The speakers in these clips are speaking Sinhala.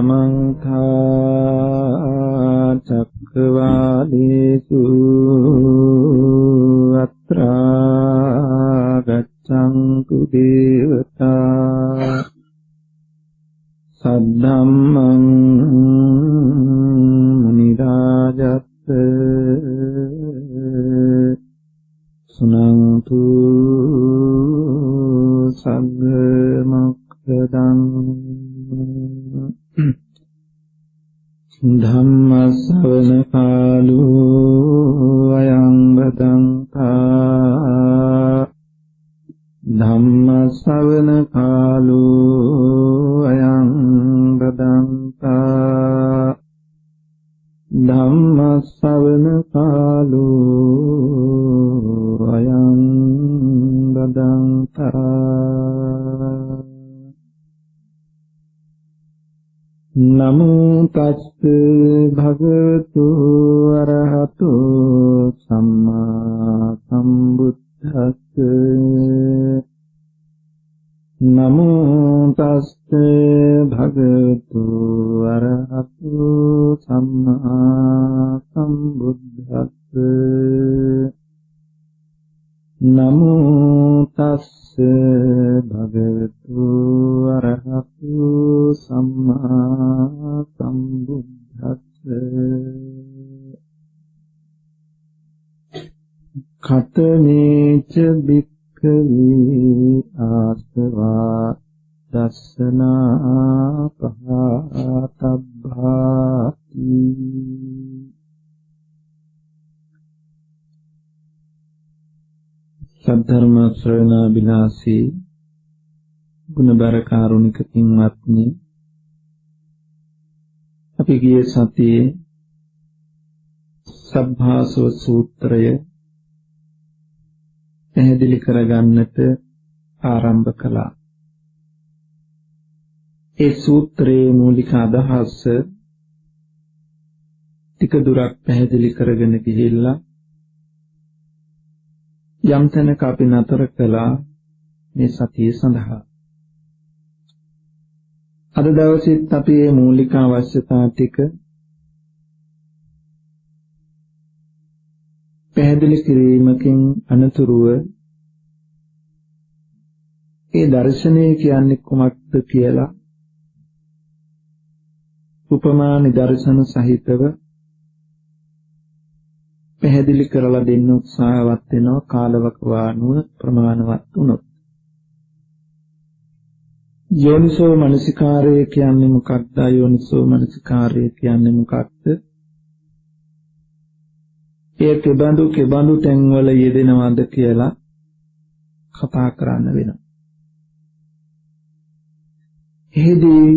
समन्त चक्रवालेषु अत्रा गच्छन्तु देवता सद्धम्मं मुनिराजत् सुनन्तु सग्गमोक्षदम् धम्म श्रवण कालो अयं बदन्ता धम्म श्रवण कालो अयं बदन्ता धम्म श्रवण कालो अयं बदन्ता नमो तस्ते भगवतो अरहतो सम्मा सम्बुद्धस्से नमो तस्ते भगवतो अरहतो सम्मा सम्बुद्धस्से नमो तस्से भगवतो अरहतो सम्मा सम्बुद्धस्से खतमेच भिक्खवे आसवा दर्शना पहातब्भाति සද්ධර්ම ශ්‍රවණාබිලාසී ගුණබර කාරුණික පින්වත්නි අපි ගිය සතියේ සබ්භාසව සූත්‍රය පැහැදිලි කරගන්නට ආරම්භ කළා. ඒ සූත්‍රයේ මූලික අදහස ටික දුරක් පැහැදිලි කරගෙන ගිහිල්ලා යම් තැනක අපි නතර කළා මේ සතිය සඳහා. අද දවසෙත් අපි මේ මූලික අවශ්‍යතා ටික පැහැදිලි කිරීමකින් අනතුරුව ඒ දර්ශනය කියන්නේ කුමක්ද කියලා උපමා නිදර්ශන සහිතව පැහැදිලි කරලා දෙන්න උත්සාහවත් වෙනවා කාලවකවානුව ප්‍රමාණවත් වුණොත්. යෝනිසෝ මනසිකාරය කියන්නේ මොකක්ද? යෝනිසෝ මනසිකාරය කියන්නේ මොකක්ද? ඒ කෙබඳු තැන්වල යෙදෙනවද කියලා කතා කරන්න වෙනවා. එහිදී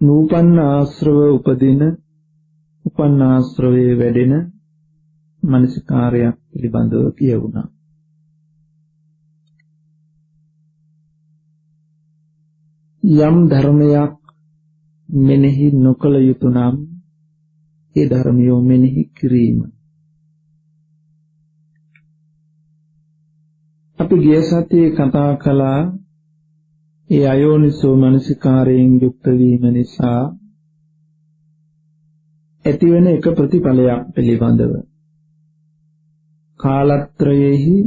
නූපන්න ආශ්‍රව උපදින උපන්නාශ්‍රවයේ වැඩෙන මනසිකාරයක් පිළිබඳව කියවුණා. යම් ධර්මයක් මෙනෙහි නොකළ යුතු නම් ඒ ධර්මිය මෙනෙහි කිරීම. අපි ගිය සතියේ කතා කළා ඒ අයෝනිසෝ මනසිකාරයෙන් යුක්ත වීම නිසා ඇතිවෙන එක ප්‍රතිඵලයක් පිළිබඳව කාලත්‍රයේහි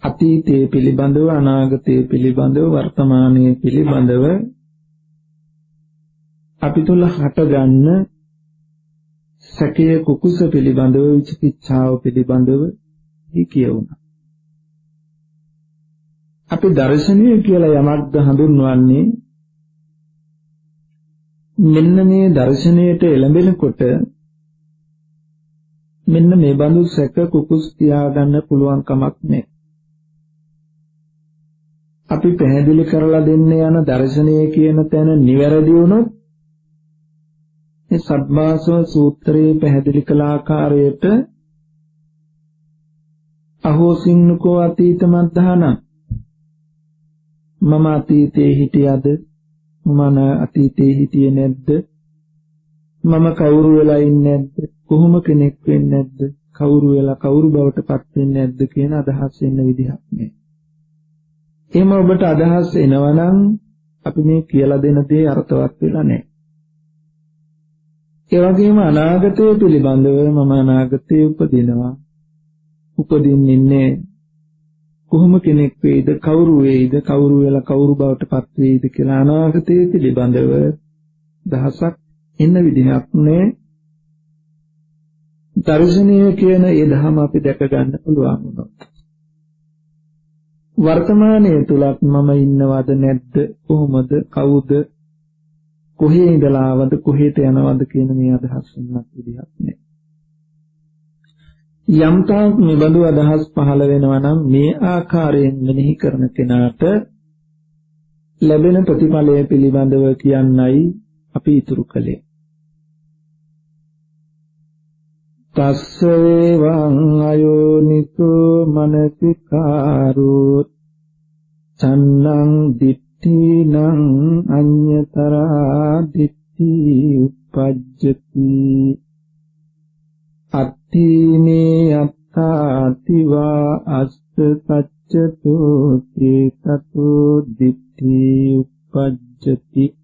අතීතයේ පිළිබඳව අනාගතයේ පිළිබඳව වර්තමානයේ පිළිබඳව අපි තුල හටගන්න සැකය කුකුස පිළිබඳව විචිකිච්ඡාව පිළිබඳව කියවුණා. අපි දර්ශනීය කියලා යමක්ද හඳුන්වන්නේ මෙන්න මේ දර්ශනයට එළඹෙනකොට මෙන්න මේ බඳු සැක කුකුස් තියාගන්න පුළුවන් කමක් නැහැ. අපි පැහැදිලි කරලා දෙන්න යන දර්ශනය කියන තැන නිවැරදි වුණොත් මේ සබ්බාසව සූත්‍රයේ පැහැදිලි කළ ආකාරයට අහෝසින්නකෝ අතීත මද්ධාන මම අතීතයේ හිටියද මම අතීතයේ හිටියේ නැද්ද මම කවුරු වෙලා ඉන්නේ නැද්ද කොහොම කෙනෙක් වෙන්නේ නැද්ද කවුරු වෙලා කවුරු බවට පත් වෙන්නේ නැද්ද කියන අදහස් එන්න විදිහක් නෑ. එහෙම ඔබට අදහස් එනවනම් අපි මේ කියලා දෙන දේ අර්ථවත් වෙලා නැහැ. ඒ වගේම අනාගතය පිළිබඳව මම අනාගතයේ උපදිනවා. උපදින්නේ කොහොම කෙනෙක් වේද, කවුරු වේද, කවුරු වෙලා කවුරු බවට පත් වේද කියලා අනාගතයේ පිළිබඳව දහසක් එන්න විදිහක් නෑ. දර්ශනීය කියන ඒ ධර්ම අපි දැක ගන්න පුළුවන් වුණොත්. වර්තමානයේ තුලත් මම ඉන්නවද නැද්ද, කොහොමද, කවුද, කොහේ ඉඳලා ආවද, කොහෙට යනවද කියන මේ අදහස් වෙනක් විදිහක් නෑ. යම් තාක් මෙබඳු අදහස් පහළ වෙනවා නම් මේ ආකාරයෙන් මෙනෙහි කරන කෙනාට ලැබෙන ප්‍රතිඵලය පිළිබඳව කියන්නයි අපි ඉතුරු කළේ. තස්ස වේවං අයෝනිසෝ මනසිකාරෝ චන්නං දිට්ඨිනං අඤ්ඤතරා දිට්ඨි උප්පජ්ජති අත්ථීනේ අත්තාතිවා අස්ස සච්චතෝ චේතතෝ දිට්ඨි උප්පජ්ජති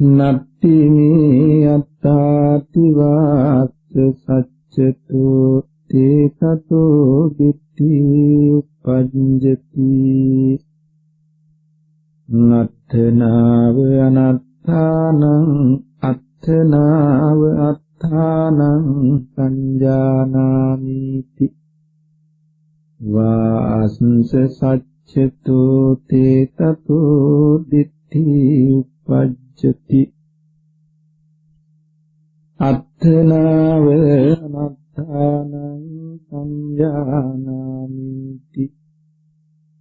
නත්ති මේ අත්තාතිවා අස්ස සච්චතෝ චේතතෝ දිට්ඨි උප්පජ්ජති නත්තනාව අනත්තානං අත්තනාව අත්තානං සංජානාමිති වාස්ස සච්චතෝ තේතතෝ දිට්ඨි උප්පජ්ජති අත්තනාව අනත්තානං සංජානාමිති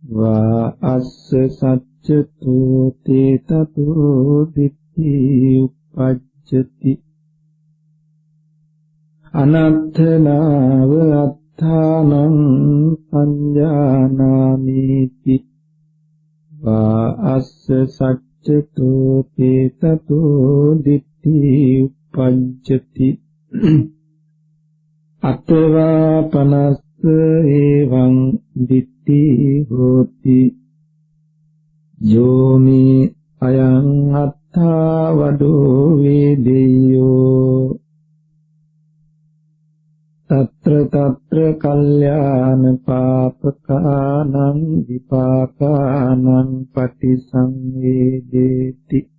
වාස්ස සච්චතෝ තේතතෝ දිට්ඨි උප්පජ්ජති අනත්තනාව අත්තානං සංජානාමිති වාස්ස සච්චතෝ තේතතෝ දිට්ඨි උප්පජ්ජති අත්වා පනස්ස එවං දිට්ඨි හෝති යෝමි අයං අත්තා වඩෝ වේදෙය්‍යෝ తత్ర తత్ర కళ్యాణ పాపకానం విపాకానం పటిసంవేదేతి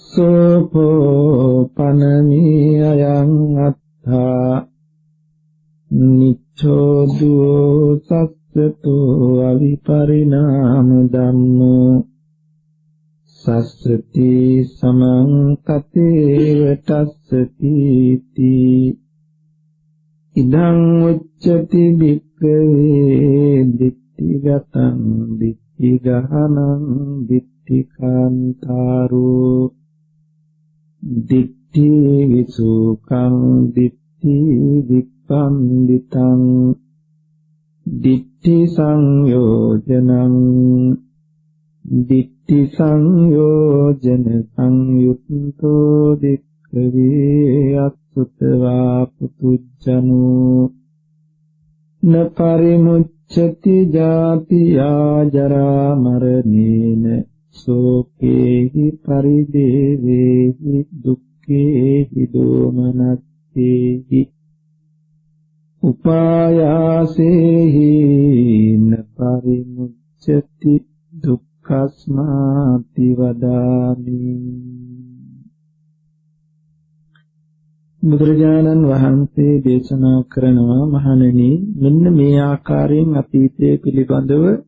සෝපෝ පනමී අයං අත්ථා නිච්ඡෝදෝ සස්සතෝ අවිපරිණාම ධම්මෝ සස්සති සමං කතේව තස්සති තී ඉදං උච්චති භික්ඛවේ දිට්ඨිගතං දිට්ඨිගහනං දිට්ඨිකාන්තාරෝ දිට්ඨි විසුඛං දිට්ඨි විප්පන්දිතං දිට්ඨි සංයෝජනං දිට්ඨි සංයෝජන සංයුක්තෝ දික්ඛවේ අසුතවා පුතුජනෝ න පරිමුච්ඡති ජාතියා ජරා මරණේන සෝකේහි පරිදේවේහි දුක්ඛේහි දෝමනස්සේහි උපායාසේහි න පරිමුච්ඡති දුක්ඛස්මාති වදාමි. බුදුරජාණන් වහන්සේ දේශනා කරනවා මහණෙනි මෙන්න මේ ආකාරයෙන් අතීතයේ පිළිබඳව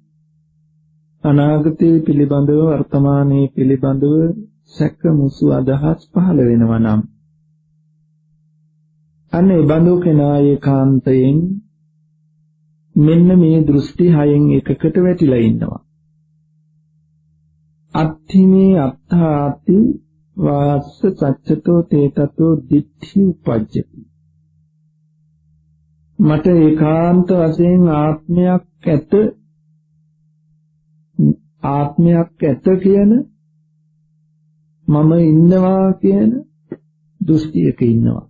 අනාගතයේ පිළිබඳව වර්තමානයේ පිළිබඳව සැකමුසු අදහස් පහළ වෙනවා නම් අනේ බඳු කෙනා ඒකාන්තයෙන් මෙන්න මේ දෘෂ්ටි හයෙන් එකකට වැටිලා ඉන්නවා. අත්ථිමේ අත්ථාති වාස්ස සච්චතෝ තේතතෝ දිට්ඨි උපජ්ජති. මට ඒකාන්ත වශයෙන් ආත්මයක් ඇත කියන මම ඉන්නවා කියන දෘෂ්ටියක ඉන්නවා.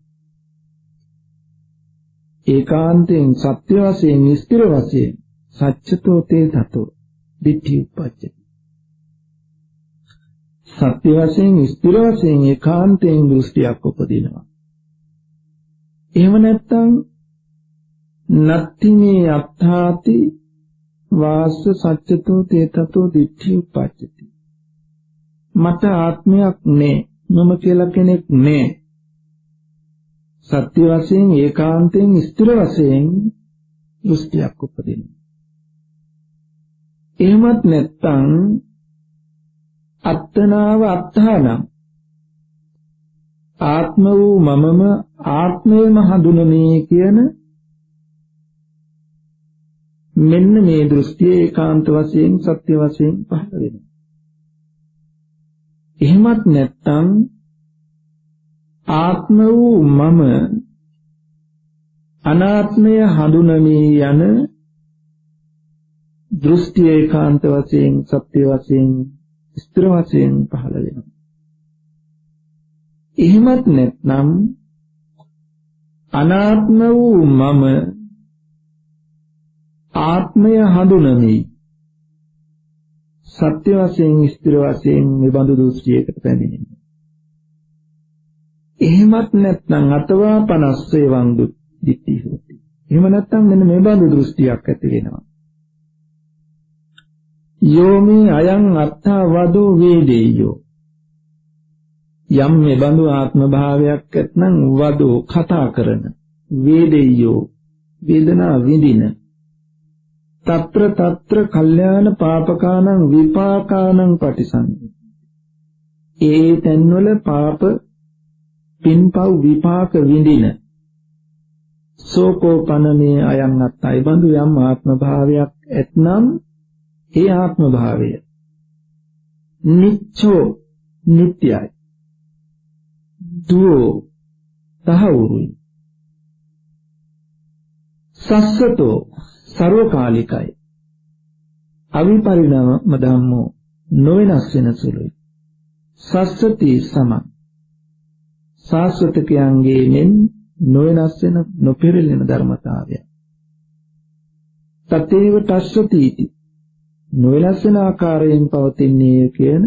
ඒකාන්තයෙන් සත්‍ය වශයෙන් ස්ථිර වශයෙන් සච්චතෝ තේතතෝ දිට්ඨි උප්පජ්ජති. සත්‍ය වශයෙන් ස්ථිර වශයෙන් ඒකාන්තයෙන් දෘෂ්ටියක් උපදිනවා. එහෙම නැත්නම් නත්ති මේ අත්තාති වාස්ස සච්චතෝ තේතතෝ දිට්ඨි උප්පජ්ජති. මට ආත්මයක් නෑ, මම කියලා කෙනෙක් නෑ. සත්‍ය වශයෙන් ඒකාන්තයෙන් ස්ථිර වශයෙන් දෘෂ්ටියක් උපදිනවා. එහෙමත් නැත්නම් අත්තනාව අත්තානම් ආත්ම වූ මමම ආත්මයම හඳුනන්නේ කියන මෙන්න මේ දෘෂ්ටිය ඒකාන්ත වශයෙන් සත්‍ය වශයෙන් පහළ වෙනවා. එහෙමත් නැත්නම් ආත්ම වූ මම අනාත්මය හඳුනමී යන දෘෂ්ටි ඒකාන්ත වශයෙන් සත්‍ය වශයෙන් ස්ථිර වශයෙන් පහළ වෙනවා. එහෙමත් නැත්නම් අනාත්ම වූ මම ආත්මය හඳුනමි සත්‍ය වශයෙන් ස්ථිර වශයෙන් මේ බඳු දෘෂ්ටියකට පැමිණෙනවා. එහෙමත් නැත්නම් අතවා 50 වංගු දිට්ඨි හොති. එහෙම නැත්නම් මෙන්න මේ බඳු දෘෂ්ටියක් ඇති වෙනවා. යෝමි අයං අත්තා වදෝ වේදේයෝ. යම් මේ බඳු ආත්ම භාවයක් ඇත්නම් වදෝ කතා කරන වේදේයෝ වේදනා විඳින తත්‍ර කල්යාණ පාපකානං විපාකානං පටිසංවේදී. ඒ තැන්වල පාප පින්පව් විපාක විඳින සෝකෝපනමේ අයං අත්තයි බඳු යම් ආත්ම භාවයක් ඇතනම් ඒ ආත්ම භාවය නිච්චෝ නිට්ටයයි, දුෝ තහවුරුයි, සස්සතෝ සර්වකාලිකයි, අවිපරිණාම ධම්මෝ නොවෙනස් වෙන සුළුයි, සස්සති සමං සාස්වතකයන්ගේ මෙන් නොවෙනස් වෙන නොපෙරළෙන ධර්මතාවය. තතේව තස්සතිති නොවෙනස් වෙන ආකාරයෙන් පවතින්නේ කියන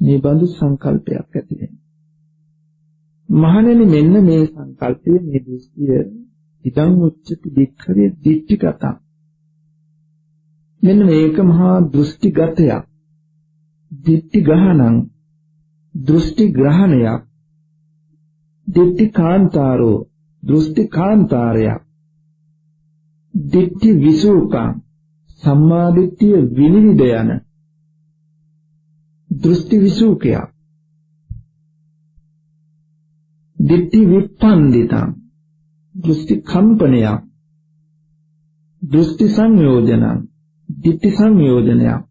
මේ බඳු සංකල්පයක් ඇති වෙනවා. මහණෙනි මෙන්න මේ සංකල්පය මේ දෘෂ්ටිය ඉදං උච්චති වික්ඛවේ දිට්ඨිගතං. මෙන්න මේක මහා දෘෂ්ටිගතයක්, දිට්ඨි ගහනං දෘෂ්ටි ග්‍රහණයක්, දිට්ඨි කාන්තාරෝ දෘෂ්ටි කාන්තාරයක්, දිට්ඨි විසූකං සම්මා දිට්ඨිය විනිවිද යන දෘෂ්ටි විසූකයක්, දිට්ඨි විප්පන්දිතං දෘෂ්ටි කම්පනයක්, දෘෂ්ටි සංයෝජනං දිට්ඨි සංයෝජනයක්,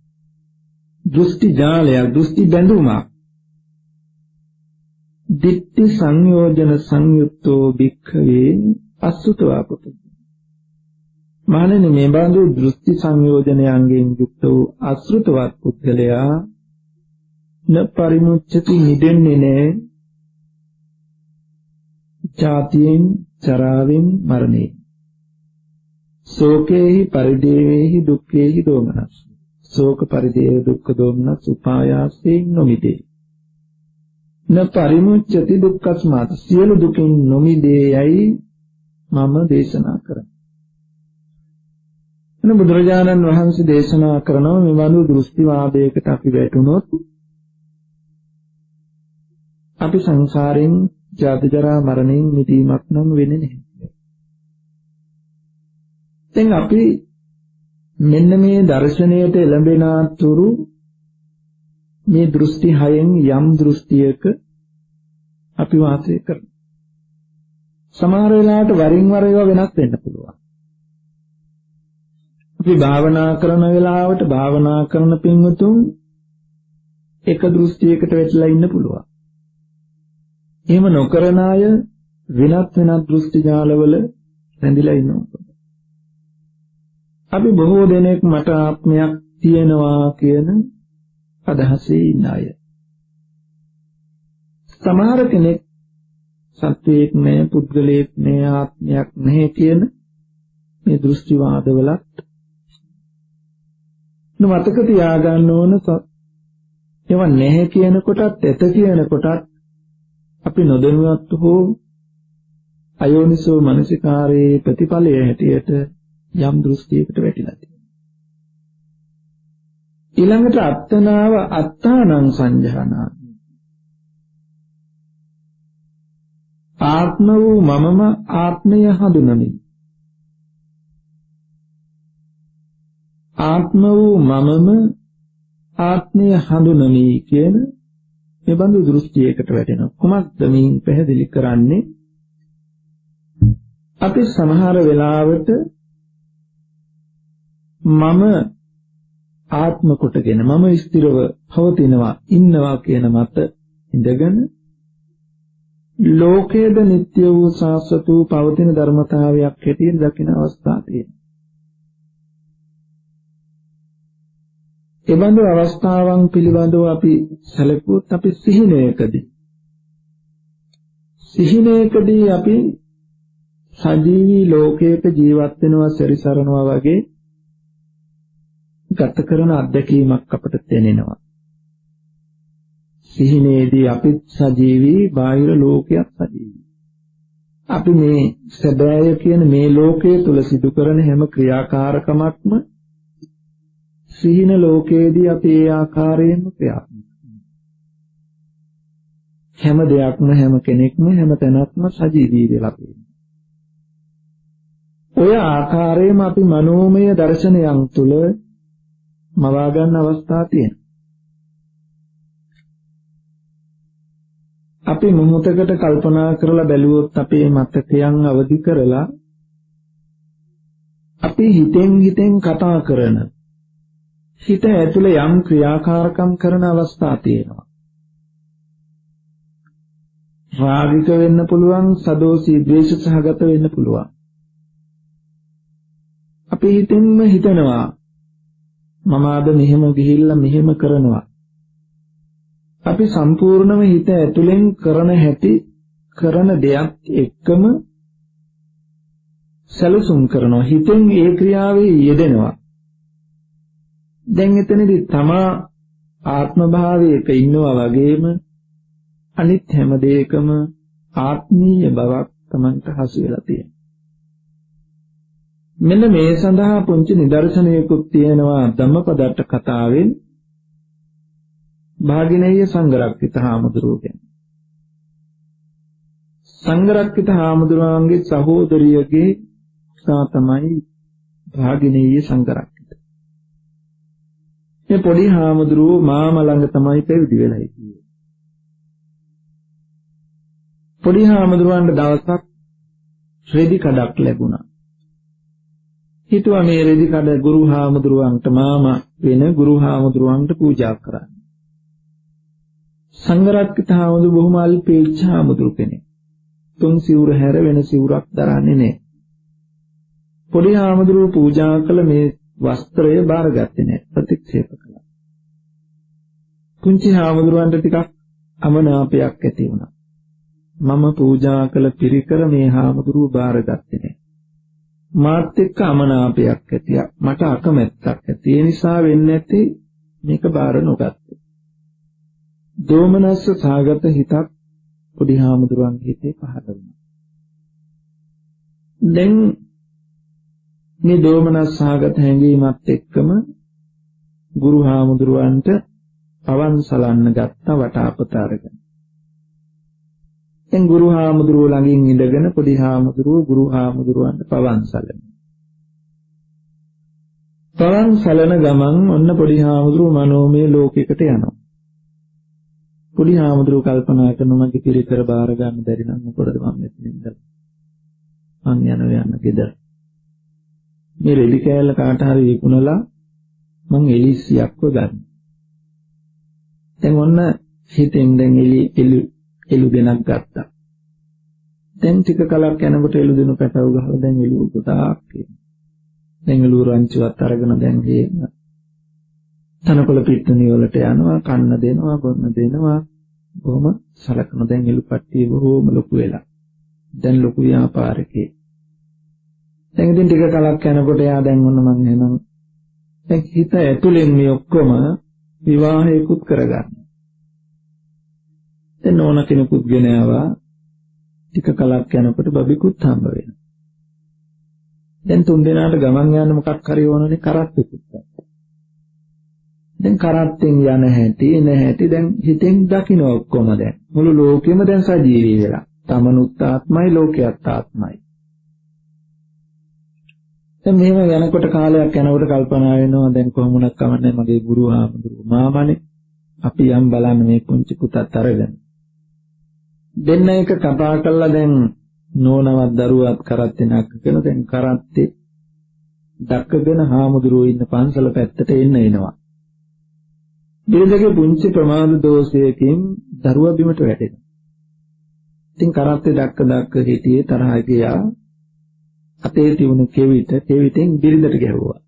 දෘෂ්ටි ජාලයක් දෘෂ්ටි බැඳුමක්, දිට්ඨි සංයෝජන සංයුක්තෝ භික්ඛවේ අසුතවා පුතේ. මහණෙනි මේ බඳු දෘෂ්ටි සංයෝජනයන්ගෙන් යුක්ත වූ අසෘතවත් පුද්ගලයා න පරිමුච්ඡති නිදෙන්නේ නැහැ ජාතියෙන් ජරාවෙන් මරණයෙන්, ශෝකේහි පරිදේවේහි දුක්ඛේහි දෝමනස්. ශෝක පරිදේව දුක්ඛ දෝමනස් උපායාසයෙන් නොමිදේ. න පරිමුච්ඡති දුක්ඛස්මාත සියලු දුකින් නොමිදේයයි මම දේශනා කරමි. එන බුදුරජාණන් වහන්සේ දේශනා කරනවා මේ බඳු දෘෂ්ටිවාදයකට අපි වැටුනොත් අපි සංසාරයෙන් ජාති ජරා මරණයෙන් මිදීමක් නම් වෙන්නේ නැහැ. දැන් අපි මෙන්න මේ දර්ශනයට එළඹෙන තුරු මේ දෘෂ්ටි හයෙන් යම් දෘෂ්ටියක අපි වාසය කරනවා. සමහර වෙලාවට වරින් වර ඒවා වෙනස් වෙන්න පුළුවන්. අපි භාවනා කරන වෙලාවට භාවනා කරන පින්වතුන් එක දෘෂ්ටියකට වැටලා ඉන්න පුළුවන්. එහෙම නොකරන අය වෙනත් දෘෂ්ටි ජාලවල රැඳිලා ඉන්නවා. අපි බොහෝ දෙනෙක් මට ආත්මයක් තියෙනවා කියන අදහසේ ඉන්න අය. සමහර කෙනෙක් සත්වයක් නෑ, පුද්ගලයෙක් නෑ, ආත්මයක් නැහැ කියන මේ දෘෂ්ටිවාදවලත් මතක තියාගන්න ඕන ඒවා නැහැ කියනකොටත් ඇත කියනකොටත් අපි නොදැනුවත් හෝ අයෝනිසෝ මනසිකාරයේ ප්‍රතිඵලය හැටියට යම් දෘෂ්ටියකට වැටිලා තියෙනවා. ඊළඟට අත්තනාව අත්තානං සංජානාති. ආත්ම වූ මමම ආත්මය හඳුනමි. ආත්ම වූ මමම ආත්මය හඳුනමි කියන මේ බඳු දෘෂ්ටියකට වැටෙනවා. කොහොමද මේ පැහැදිලි කරන්නේ? අපි සමහර වෙලාවට මම ආත්ම කොටගෙන මම ස්ථිරව පවතිනවා ඉන්නවා කියන මත ඉඳගෙන ලෝකයේද නිට්ටය වූ සාස්වත වූ පවතින ධර්මතාවයක් හැටියට දකින අවස්ථා තියෙනවා. එබඳු අවස්ථාවන් පිළිබඳව අපි සැලකුවොත් අපි සිහිනයකදී අපි සජීවී ලෝකයක ජීවත් වෙනවා සැරිසරනවා වගේ ගත කරන අත්දැකීමක් අපට දැනෙනවා. සිහිනේදී අපි සජීවී බාහිර ලෝකයක් සජීවී. අපි මේ සැබෑය කියන මේ ලෝකයේ තුල සිදු කරන හැම ක්‍රියාකාරකමක්ම සිහින ලෝකයේදී අපි ඒ ආකාරයෙන්ම ක්‍රියාත්මක වෙනවා. හැම දෙයක්ම හැම කෙනෙක්ම හැම තැනක්ම සජීවී වෙලා තියෙනවා. ඔය ආකාරයෙන්ම අපි මනෝමය දර්ශනයන් තුල මවා ගන්න අවස්ථා තියෙනවා. අපි මොහොතකට කල්පනා කරලා බැලුවොත් අපේ මතකයන් අවදි කරලා අපි හිතෙන් කතා කරන හිත ඇතුලේ යම් ක්‍රියාකාරකම් කරන අවස්ථා තියෙනවා. රාගික වෙන්න පුළුවන්, සදෝසී ද්වේෂ සහගත වෙන්න පුළුවන්. අපි හිතෙන්ම හිතනවා මම අද මෙහෙම ගිහිල්ලා මෙහෙම කරනවා. අපි සම්පූර්ණම හිත ඇතුලෙන් කරන හැටි කරන දෙයක් එක්කම සැලසුම් කරනවා. හිතෙන් ඒ ක්‍රියාවේ යෙදෙනවා. දැන් එතනදී තමා ආත්ම භාවයක ඉන්නවා වගේම අනිත් හැම දෙයකම ආත්මීය බවක් Tamanට හසු වෙලා තියෙනවා. මෙන්න මේ සඳහා පුංචි නිදර්ශනයකුත් තියෙනවා ධම්මපදට්ට කතාවෙන් භාගිනේය සංඝරක්කිත හාමුදුරුවෝ ගැන. සංඝරක්කිත හාමුදුරුවන්ගේ සහෝදරියගේ සා තමයි භාගිනේය සංඝරක්කිත. මේ පොඩි හාමුදුරුවෝ මාම ළඟ තමයි පැවිදි වෙලා හිටියේ. පොඩි හාමුදුරුවන්ට දවසක් රෙදි කඩක් ලැබුණා. හිතුවා මේ රෙදි කඩ ගුරු හාමුදුරුවන්ට මාම වෙන ගුරු හාමුදුරුවන්ට පූජා කරන්න. සංඝරක්කිත හාමුදුරුවෝ බොහොම අල්පේච්ඡ හාමුදුරු කෙනෙක්. තුන් සිවුර හැර වෙන සිවුරක් දරන්නේ නැහැ. පොඩි හාමුදුරුවෝ පූජා කළ මේ වස්ත්‍රය බාරගත්තේ නැහැ. ප්‍රතික්ෂේප කළා. පුංචි හාමුදුරුවන්ට ටිකක් අමනාපයක් ඇති වුණා. මම පූජා කළ පිරිකර මේ හාමුදුරුවෝ බාරගත්තේ නැහැ. මාත් එක්ක අමනාපයක් ඇතිය. මට අකමැත්තක් ඇති. ඒ නිසා වෙන්නේ නැති මේක බාර නොගත්තේ. දෝමනස්ස සාගත හිතක් පොඩි හාමුදුරුවන්ගේ හිතේ පහළ වුණා. දැන් මේ දෝමනස් සාගත හැඟීමත් එක්කම ගුරු හාමුදුරුවන්ට පවන් සලන්න ගත්ත වටාපත අරගෙන. දැන් ගුරු හාමුදුරුවෝ ළඟින් ඉඳගෙන පොඩි හාමුදුරුවෝ ගුරු හාමුදුරුවන්ට පවන් සලන. පවන් සලන ගමන් ඔන්න පොඩි හාමුදුරුවෝ මනෝමය ලෝකයකට යනවා. පොඩි හාමුදුරුවෝ කල්පනා කරනවා මගේ පිරිකර බාර ගන්න බැරි නම් මොකටද මම මෙතන ඉඳලා. මං යන්න ගෙදර. මේ රෙදි කෑල්ල කාට හරි විකුණලා මං එලිසියක්ව ගන්න. දැන් ඔන්න හිතෙන් දැන් එළු දෙනක් ගත්තා. දැන් ටික කලක් යනකොට එළු දෙනු පැටව ගහලා දැන් එළු ගොඩාක් එනවා. දැන් එළු රංචුවත් අරගෙන දැන් ගේන තනකොළ පිට්ටනිය වලට යනවා, කන්න දෙනවා, බොන්න දෙනවා. බොහොම සලකන දැන් එළු පට්ටිය බොහොම ලොකු වෙලා. දැන් ලොකු ව්‍යාපාරිකේ. දැන් ඉතින් ටික කලක් යනකොට යා දැන් ඔන්න මං එහෙනම් දැන් හිත ඇතුලෙන් මේ ඔක්කොම විවාහයකුත් කරගන්න. දැන් ඕන කෙනෙකුත් ගෙන ආවා ටික කලක් යනකොට බබිකුත් හම්බ වෙනවා. දැන් තුන් දෙනාට ගමන් යන්න මොකක් හරි ඕනනේ කරත්තෙකුත්. දැන් කරත්තෙන් යන හැටි එන හැටි දැන් හිතෙන් දකින්න ඔක්කොම දැන් මුළු ලෝකෙම දැන් සජීවී වෙලා. තමනුත් ආත්මයි ලෝකයත් ආත්මයි. දැන් මෙහෙම යනකොට කාලයක් යනකොට කල්පනා වෙනවා දැන් කොහොමුණක් කමන්නේ මගේ ගුරු ආමඳුරු මාමනේ අපි යම් බලන්න මේ පුංචි පුතත් අරගෙන දෙන්න එක කතා කළා දැන් නෝනවත් දරුවත් කරත්තේ නක්කගෙන දැන් කරත්තේ දක්කගෙන හාමුදුරුවෝ ඉන්න පන්සල පැත්තට එනවා. බිරිඳගේ පුංචි ප්‍රමාද දෝෂයකින් දරුවා බිමට වැටෙනවා. ඉතින් කරත්තේ දක්ක හිටියේ තරහ ගියා. අතේ තිබුණ කෙවිතෙන් බිරිඳට ගැහුවා.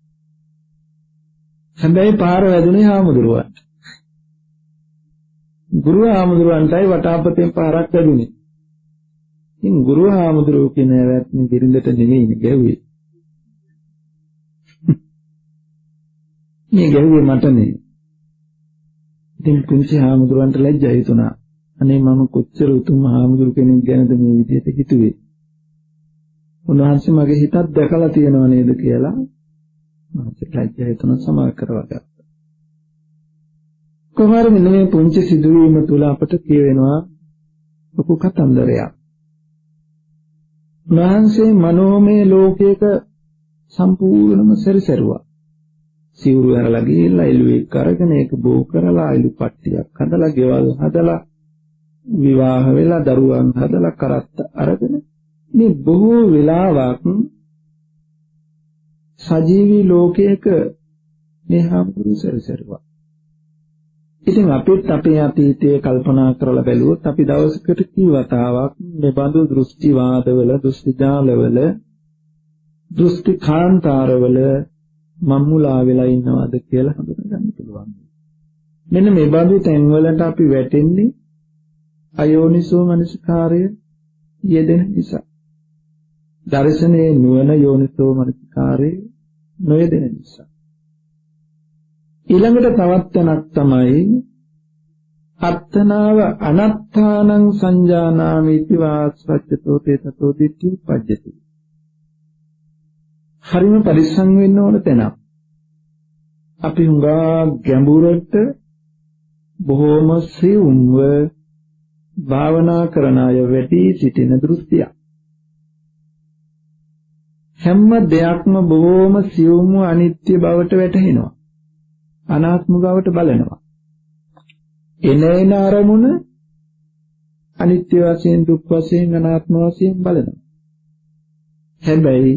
හැබැයි පාර වැදුනේ හාමුදුරුවන්ට. ගුරු හාමුදුරුවන්ටයි වටාපතෙන් පාරක් වැදුනේ. ඉතින් ගුරු හාමුදුරුවෝ කියන වැටෙන බිරිඳට නෙමෙයි ගැහුවේ. මේ ගැහුවේ මට නෙමෙයි. ඉතින් පුංචි හාමුදුරුවන්ට ලැජ්ජා හිතුණා. අනේ මම කොච්චර උතුම් හාමුදුරු කෙනෙක් ගැනද මේ විදිහට හිතුවේ. උන්වහන්සේ මගේ හිතත් දැකලා තියෙනව නේද කියලා මට ලැජ්ජා හිතුණා සමාව කරවා ගත්තා. කොහොමද මෙන්න මේ පුංචි සිදුවීම තුළ අපට කියවෙනවා ලොකු කතන්දරයක්. උන්වහන්සේ මනෝමය ලෝකයක සම්පූර්ණම සැරිසරුවා. සිවුරු ඇරලා ගිහිල්ලා එළුවෙක් අරගෙන ඒක බෝ කරලා එළු පට්ටියක් හදලා ගෙවල් හදලා විවාහ වෙලා දරුවන් හදලා කරත්ත අරගෙන මේ බොහෝ වෙලාවක් සජීවී ලෝකයක මේ හම්බුරු සැරිසරුවා. ඉතින් අපිත් අපේ අතීතයේ කල්පනා කරලා බැලුවොත් අපි දවසකට කී වතාවක් මේ බඳු දෘෂ්ටිවාදවල, දෘෂ්ටිජාලවල, දෘෂ්ටි කාන්තාරවල මම්මුලා වෙලා ඉන්නවද කියලා හඳුනගන්න පුළුවන්. මෙන්න මේ බඳු තැන්වලට අපි වැටෙන්නේ අයෝනිසෝ මනසිකාරය යෙදෙන නිසා. දර්ශනයේ නුවණ යෝනිසෝ මනසිකාරය නොයෙදෙන නිසා. ඊළඟට තවත් තැනක් තමයි අත්තනාව අනත්තානං සංජානාමිති වාස්වච්චතෝ තේතතෝ දිට්ඨි උපජ්ජති. හරිම පරිස්සම් වෙන්න ඕන තැනක්. අපි හුඟා ගැඹුරට බොහෝම සියුම්ව භාවනා කරන අය වැඩි සිටින දෘෂ්ටියක්. හැම දෙයක්ම බොහෝම සියුම්ව අනිත්‍ය බවට වැටහෙනවා. අනාත්ම බවට බලනවා. එන අරමුණ අනිත්‍ය වශයෙන්, දුක් වශයෙන්, අනාත්ම වශයෙන් බලනවා. හැබැයි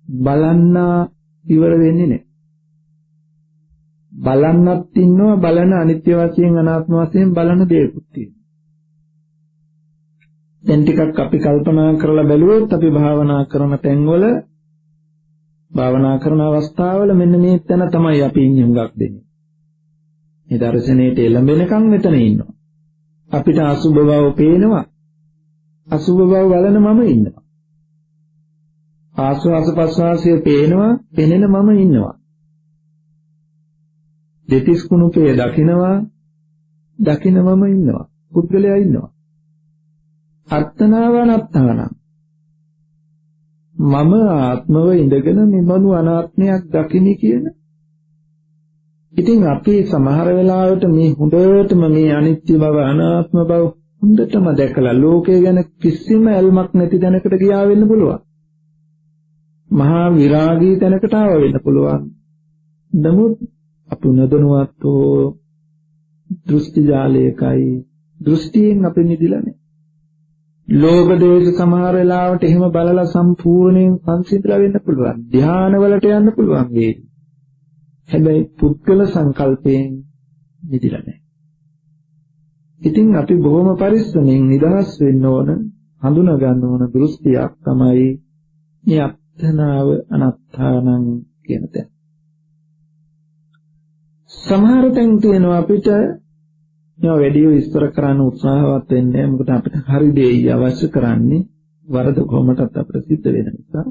බලන්න ඉවර වෙන්නේ නැහැ. බලන්නත් ඉන්නවා, බලන අනිත්‍ය වශයෙන්, අනාත්ම වශයෙන් බලන දේකුත් තියෙනවා. දැන් ටිකක් අපි කල්පනා කරලා බැලුවොත් අපි භාවනා කරන තැන්වල, භාවනා කරන අවස්ථාවල මෙන්න මේ තැන තමයි අපි ඉන්නේ හුඟක් දෙන්නේ. මේ දර්ශනයේට එළඹෙනකන් මෙතන ඉන්නවා. අපිට අසුබ බව පේනවා. අසුබ බව බලන මම ඉන්නවා. ආස්වාස ප්‍රස්වාසය පේනවා, පෙනෙන මම ඉන්නවා. දෙතිස් කුණුපේ දකින්නවා, දකින්න මම ඉන්නවා. පුද්ගලයා ඉන්නවා. අත්තනාව අනත්තාන මම ආත්මව ඉඳගෙන මෙබඳු අනාත්මයක් දකිනි කියන. ඉතින් අපි සමහර වෙලාවට මේ හොඳටම මේ අනිත්‍ය බව, අනාත්ම බව හොඳටම දැකලා ලෝකය ගැන කිසිම ඇල්මක් නැති දැනකට ගියා වෙන්න පුළුවන්. මහා විරාගී තැනකට ආව වෙන්න පුළුවන්. නමුත් අපි නොදැනුවත්ව දෘෂ්ටි ජාලයකයි, දෘෂ්ටියෙන් අපි නිදිලා නැහැ. ලෝභ දේශ සමහර වෙලාවට එහෙම බලලා සම්පූර්ණයෙන් සංසිඳලා වෙන්න පුළුවන්. ධානවලට යන්න පුළුවන් වේ. හැබැයි පුද්ගල සංකල්පයෙන් නිදිලා නැහැ. ඉතින් අපි බොහොම පරිස්සමෙන් නිදහස් වෙන්න ඕන, හඳුනා ගන්න ඕන දෘෂ්ටියක් තමයි මේ අත්තනාව අනත්තානං කියන තැන. සමහර තැන් තියෙනවා අපිට මේවා වැඩි විස්තර කරන්න උත්සාහවත් වෙන්නේ මොකද අපිට හරි දෙයි අවශ්‍ය කරන්නේ වරද කොහොමදත් අපිට සිද්ධ වෙන නිසා.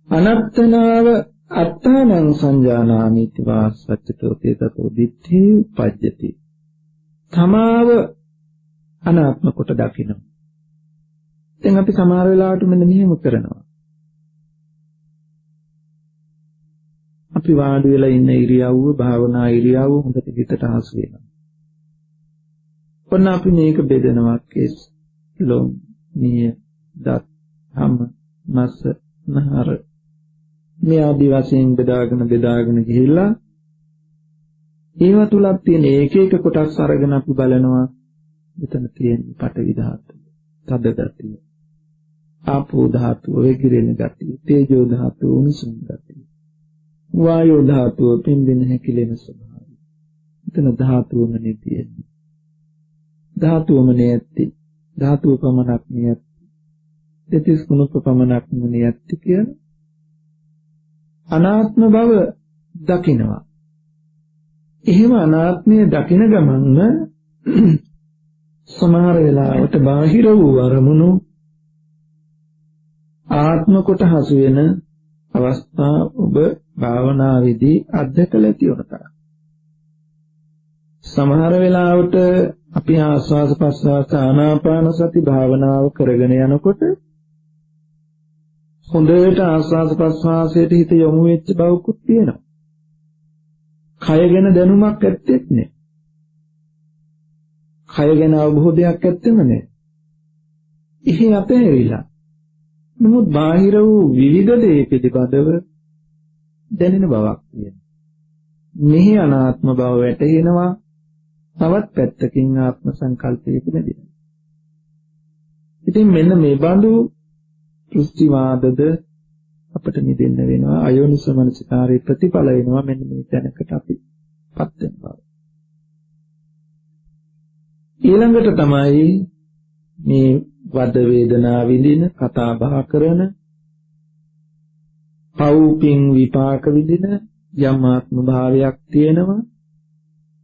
අනත්තනාව අත්තානං සංජානාමි इति වා සච්චතෝ තේතෝ දිට්ඨි පජ්ජති. තමාව අනාත්ම කොට දකිනවා. දැන් අපි සමහර වෙලාවට මෙන්න මෙහෙම කරනවා. අපි වාඩි වෙලා ඉන්න ඉරියව්ව භාවනා ඉරියව්ව හොඳට හිතට හසු වෙනවා. ඔන්න අපි මේක බෙදනවා කෙස්, ලොම්, නිය, දත්, හම, මස්, නහර මේ ආදි වශයෙන් බෙදාගෙන ගිහිල්ලා ඒව තුලක් තියෙන එක එක කොටස් අරගෙන අපි බලනවා. මෙතන තියෙන පඨවි ධාතුව, තද ගතිය, ආපෝ ධාතුව, වේගිරෙන ගතිය, තේජෝ ධාතුව, උණුසුම් ගතිය, වායෝ ධාතුව, පිම්බෙන හැකිලෙන ස්වභාවය. මෙතන ධාතුවම නෙතියෙන්නේ. ධාතුවම නැති. ධාතුව පමණක් නියත්. දෙතිස් කුණක පමණක් නියත් කියන අනාත්ම බව දකිනවා. එහෙම අනාත්මය දකින ගමන්ම සමහර වෙලාවට බාහිර වූ අරමුණු ආත්ම කොට හසු වෙන අවස්ථා ඔබ භාවනාවේදී අත්දැකලා තියෙනවා. සමහර වෙලාවට අපි ආස්වාද ප්‍රස්වාස ආනාපාන සති භාවනාව කරගෙන යනකොට හොඳට ආස්වාද ප්‍රස්වාසයට හිත යොමු වෙච්ච බවකුත් තියෙනවා. කය ගැන දැනුමක් ඇත්තෙත් නෑ. කය ගැන අවබෝධයක් ඇත්තෙම නෑ. එහි අපේවිලා. නමුත් බාහිර වූ විවිධ දේ පිළිබඳව දැනෙන බවක් තියෙනවා. මෙහි අනාත්ම බව වැටහෙනවා. තවත් පැත්තකින් ආත්ම සංකල්පයක බැඳෙනවා. ඉතින් මෙන්න මේ බඳු දෘෂ්ටිවාදද අපිට නිදෙන්න වෙනවා. අයෝනිසෝ මනසිකාරයේ ප්‍රතිඵල වෙනවා. මෙන්න මේ තැනකට අපිපත් වෙනවා. ඊළඟට තමයි මේ වද වේදනා විඳින, කතා බහ කරන, පෞපින් විපාක විඳින යම් ආත්ම භාවයක් තියෙනවා.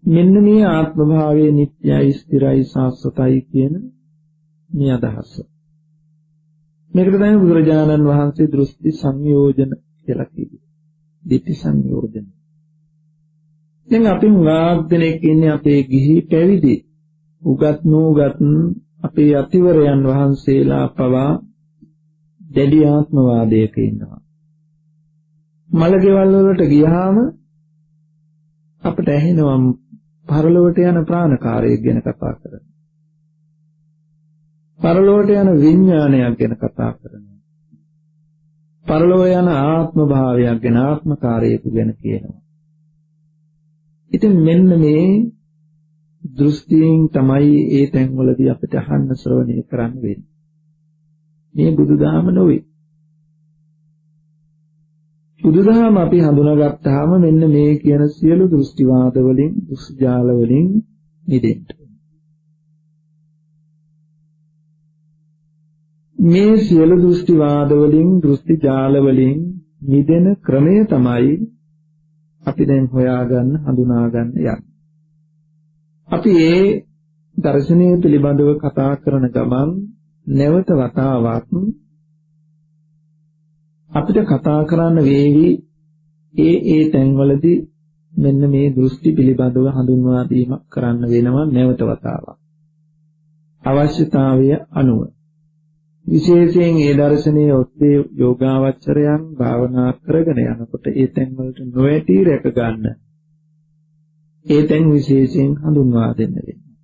මෙන්න මේ ආත්ම භාවයේ නිට්ටයයි, ස්ථිරයි, සාස්වතයි කියන මේ අදහස. මේකට තමයි බුදුරජාණන් වහන්සේ දෘෂ්ටි සංයෝජන කියලා කිව්වේ. ditthi සංයෝජන. දැන් අපි හුඟක් දෙනෙක් ඉන්නේ අපේ ගිහි පැවිදි උගත් නූගත් අපේ අතිවරයන් වහන්සේලා පවා දැඩි ආත්මවාදයක ඉන්නවා. මලගෙවල් වලට ගියාම අපිට ඇහෙනවා පරලොවට යන ප්‍රාණකාරයෙක් ගැන කතා කරනවා. පරලොවට යන විඥානයක් ගැන කතා කරනවා. පරලොව යන ආත්ම භාවයක් ගැන, ආත්මකාරයෙකු ගැන කියනවා. ඉතින් මෙන්න මේ දෘෂ්ටියෙන් තමයි ඒ තැන්වලදී අපිට අහන්න ශ්‍රවණය කරන්න වෙන්නේ. මේ බුදුදහම නොවේ. බුදුදහම අපි හඳුනාගත්තාම මෙන්න මේ කියන සියලු දෘෂ්ටිවාද වලින්, දුස්ජාල වලින් මිදෙන්න. මේ සියලු දෘෂ්ටිවාද වලින්, දෘෂ්ටිජාල වලින් මිදෙන ක්‍රමය තමයි අපි දැන් හොයාගන්න, හඳුනාගන්න යන්නේ. අපි ඒ දර්ශනය පිළිබඳව කතා කරන ගමන් නැවත වතාවක් අපිට කතා කරන්න වේවි ඒ තැන්වලදී මෙන්න මේ දෘෂ්ටි පිළිබඳව හඳුන්වා දීමක් කරන්න වෙනවා නැවත වතාවක්. අවශ්‍යතාවය අනුව විශේෂයෙන් ඒ දර්ශනයේ ඔස්සේ යෝගාවචරයන් භාවනා කරගෙන යනකොට ඒ තැන්වලට නොඇටි රැක ගන්න ඒ තැන් විශේෂයෙන් හඳුන්වා දෙන්න වෙනවා.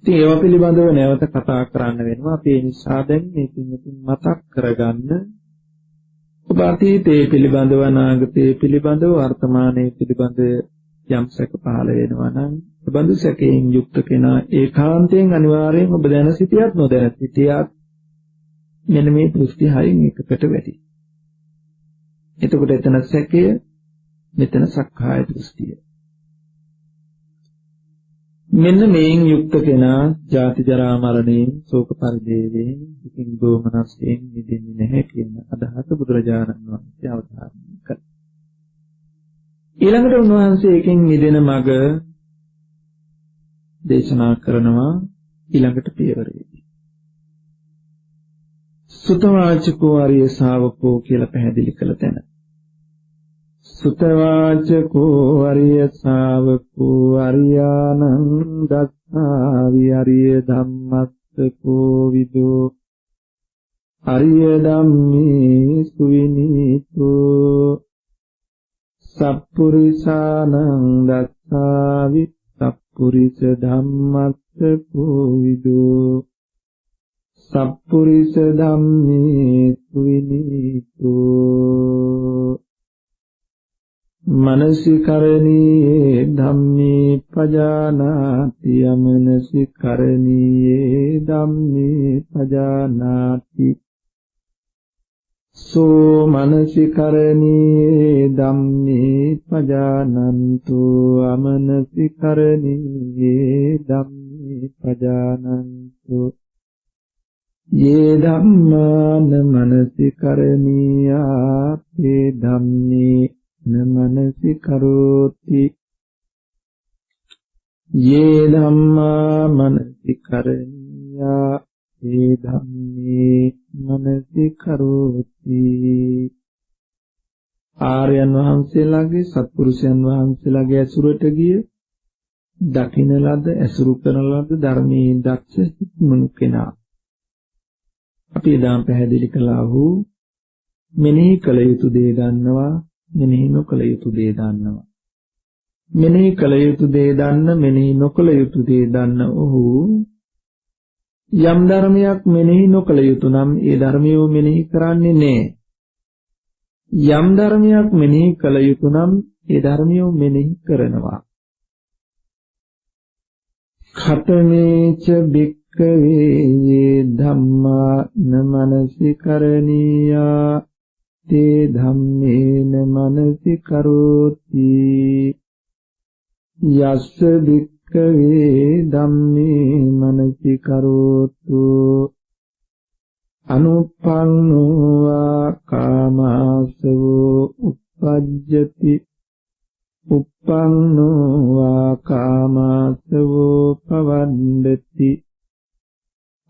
ඉතින් ඒවා පිළිබඳව නැවත කතා කරන්න වෙනවා. අපි ඒ නිසා දැන් මේකින් මතක් කරගන්න ඔබ අතීතයේ පිළිබඳව, අනාගතයේ පිළිබඳව, වර්තමානයේ පිළිබඳව යම් සැක පහළ වෙනවා නම් බඳු සැකයෙන් යුක්ත කෙනා ඒකාන්තයෙන් අනිවාර්යෙන් ඔබ දැන සිටියත් නොදැන සිටියත් මෙන්න මේ දෘෂ්ටි හයින් එකකට වැටි. එතකොට එතන සැකය, මෙතන සක්කාය දෘෂ්ටිය. මෙන්න මේන් යුක්ත කෙනා ජාති ජරා මරණයෙන්, ශෝක පරිදේවයෙන්, දුකින් දෝමනස්යෙන් මිදෙන්නේ නැහැ කියන අදහස බුදුරජාණන් වහන්සේ අවධාරණය කළා. ඊළඟට උන්වහන්සේ එකෙන් මිදෙන මඟ දේශනා කරනවා ඊළඟට පියවරේදී. සුතවාචකෝ ආර්ය ශාවකෝ කියලා පැහැදිලි කළ තැන. සුතවාචකෝ අරිය ශාවකෝ අරියානං දස්සාවි අරිය ධම්මස්සකෝ විදෝ අරිය ධම්මේ සුවිනීතෝ සප්පුරිසානං දස්සාවි සප්පුරිස ධම්මස්සකෝ විදෝ සප්පුරිස ධම්මේ සුවිනීතෝ මනසිකරණීයේ ධම්මේ පජානාති යමනසිකරණීයේ ධම්මේ පජානාති සෝ මනසිකරණීයේ ධම්මේ පජානන්තු අමනසිකරණීයේ ධම්මේ පජානන්තු යේ ධම්මාන මනසිකරණීයා තේ ධම්මේ නමනසි කරෝති යේ ධම්මා මනසි කරණ්‍යා ඒ ධම්මේ මනසි කරෝති ආර්යයන් වහන්සේලාගේ සත්පුරුෂයන් වහන්සේලාගේ ඇසුරට ගිය දකින ලද ඇසුරු කරන ලද ධර්මයේ දක්ෂ හික්මුණු කෙනා අපි එදාම පැහැදිලි කළා වූ මෙනෙහි කළ යුතු දේ දන්නවා මෙනෙහි නොකළ යුතු දේ දන්නවා. මෙනෙහි කළ යුතු දේ දන්න මෙනෙහි නොකළ යුතු දේ දන්න ඔහු යම් ධර්මයක් මෙනෙහි නොකළ යුතු නම් ඒ ධර්මිය මෙනෙහි කරන්නේ නැහැ. යම් ධර්මයක් මෙනෙහි කළ යුතු නම් ඒ ධර්මිය මෙනෙහි කරනවා. ඛතමේච භික්ඛවේ ධම්මා නමනසි කරණීයා තේ ධම්මේන මනසි කරෝති යස්ස භික්ඛවේ ධම්මේ මනසි කරෝතු අනුප්පන්නෝ වා කාමාසවෝ uppajjati uppannෝ වා කාමාසවෝ පවණ්ඩති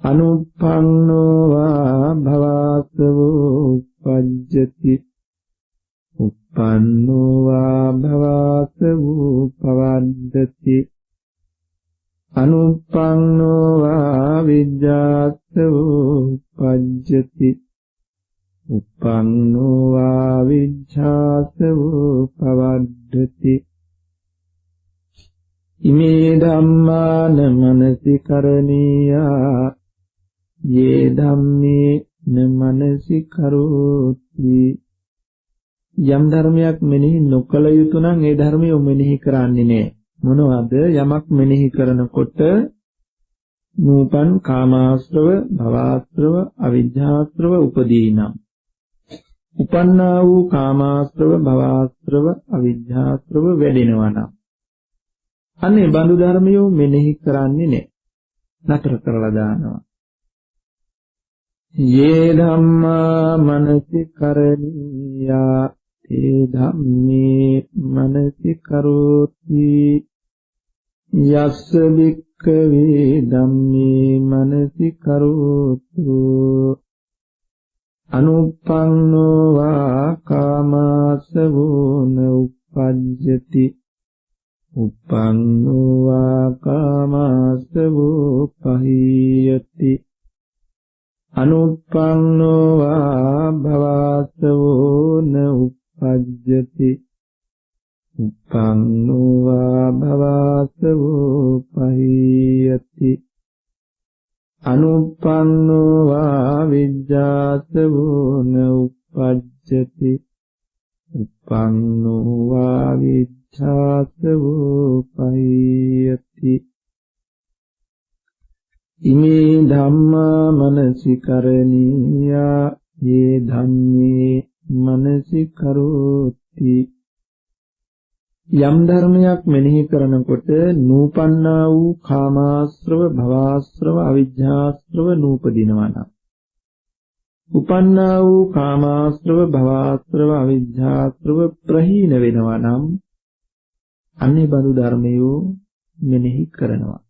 අනුප්පන්නෝ වා භවාසවෝ uppajjati uppannෝ වා භවාසවෝ පවණ්ඩති අනුප්පන්නෝ වා විජ්ජාසවෝ uppajjati uppannෝ වා විජ්ජාසවෝ පවණ්ඩති ඉමේ ධම්මාන මනසි කරණීයා යේ ධම්මේ නමනසි කරෝති යම් ධර්මයක් මෙනෙහි නොකළ යුතු නම් ඒ ධර්මය මෙනෙහි කරන්නේ නැහැ. මොනවද? යමක් මෙනෙහි කරනකොට නූපන් කාමාශ්‍රව, භවආශ්‍රව, අවිජ්ජාශ්‍රව උපදීනම්. උපන්නා වූ කාමාශ්‍රව, භවආශ්‍රව, අවිජ්ජාශ්‍රව වැඩෙනවා නම් අනේ බඳු ධර්මය මෙනෙහි කරන්නේ නැහැ. නතර කරලා දානවා. යේ ධම්මා මනසි කරණීයා තේ ධම්මේ මනසි කරෝති යස්ස භික්ඛවේ ධම්මේ මනසි කරෝතු අනුප්පන්නෝ වා කාමාසවෝ න uppajjati uppannෝ වා කාමාසවෝ පහීයති අනුප්පන්නෝ වා භවාසවෝ න uppajjati uppannෝ වා භවාසවෝ පහීයති අනුප්පන්නෝ වා විජ්ජාසවෝ න uppajjati uppannෝ වා විජ්ජාසවෝ පහීයති ඉමේ ධම්මා මනසි කරණීයා යේ ධම්මේ මනසි කරෝති යම් ධර්මයක් මෙනෙහි කරනකොට නූපන්නා වූ කාමාශ්‍රව භවආශ්‍රව අවිජ්ජාශ්‍රව නූපදිනවා නම් උපන්නා වූ කාමාශ්‍රව භවආශ්‍රව අවිජ්ජාශ්‍රව ප්‍රහීන වෙනවා නම් අන්නේ බඳු ධර්මයෝ මෙනෙහි කරනවා.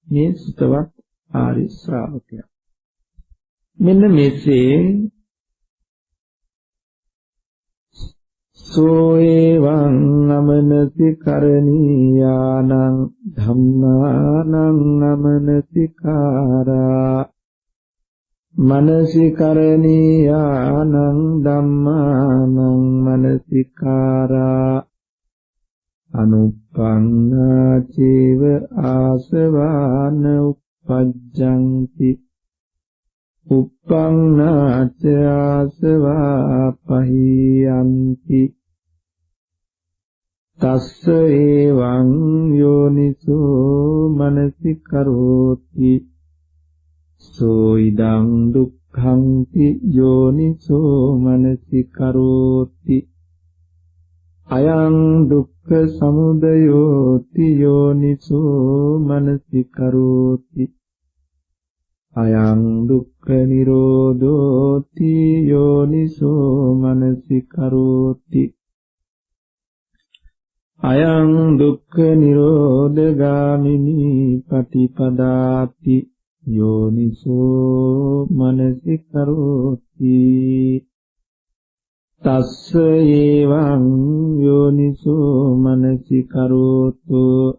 මේ සුතවත් ආර්ය ශ්‍රාවකයා මෙන්න මෙසේ සෝ එවං අමනසිකරණීයානං ධම්මානං අමනසිකාරා මනසිකරණීයානං ධම්මානං මනසිකාරා අනුප්පන්නා චේව ආසවාන උප්පජ්ජಂತಿ uppannāc āsavā pahiyanti tassa evaṃ yoniso manasikaroti so idaṃ dukkhaṃ-ti yoniso manasikaroti ayaṃ dukkha samudayoti yoniso manasikaroti අයං දුක්ඛ නිරෝධෝති යෝනිසෝ මනසිකරෝති අයං දුක්ඛ නිරෝධගාමිනී පටිපදාති යෝනිසෝ මනසිකරෝති තස්ස එවං යෝනිසෝ මනසිකරෝතෝ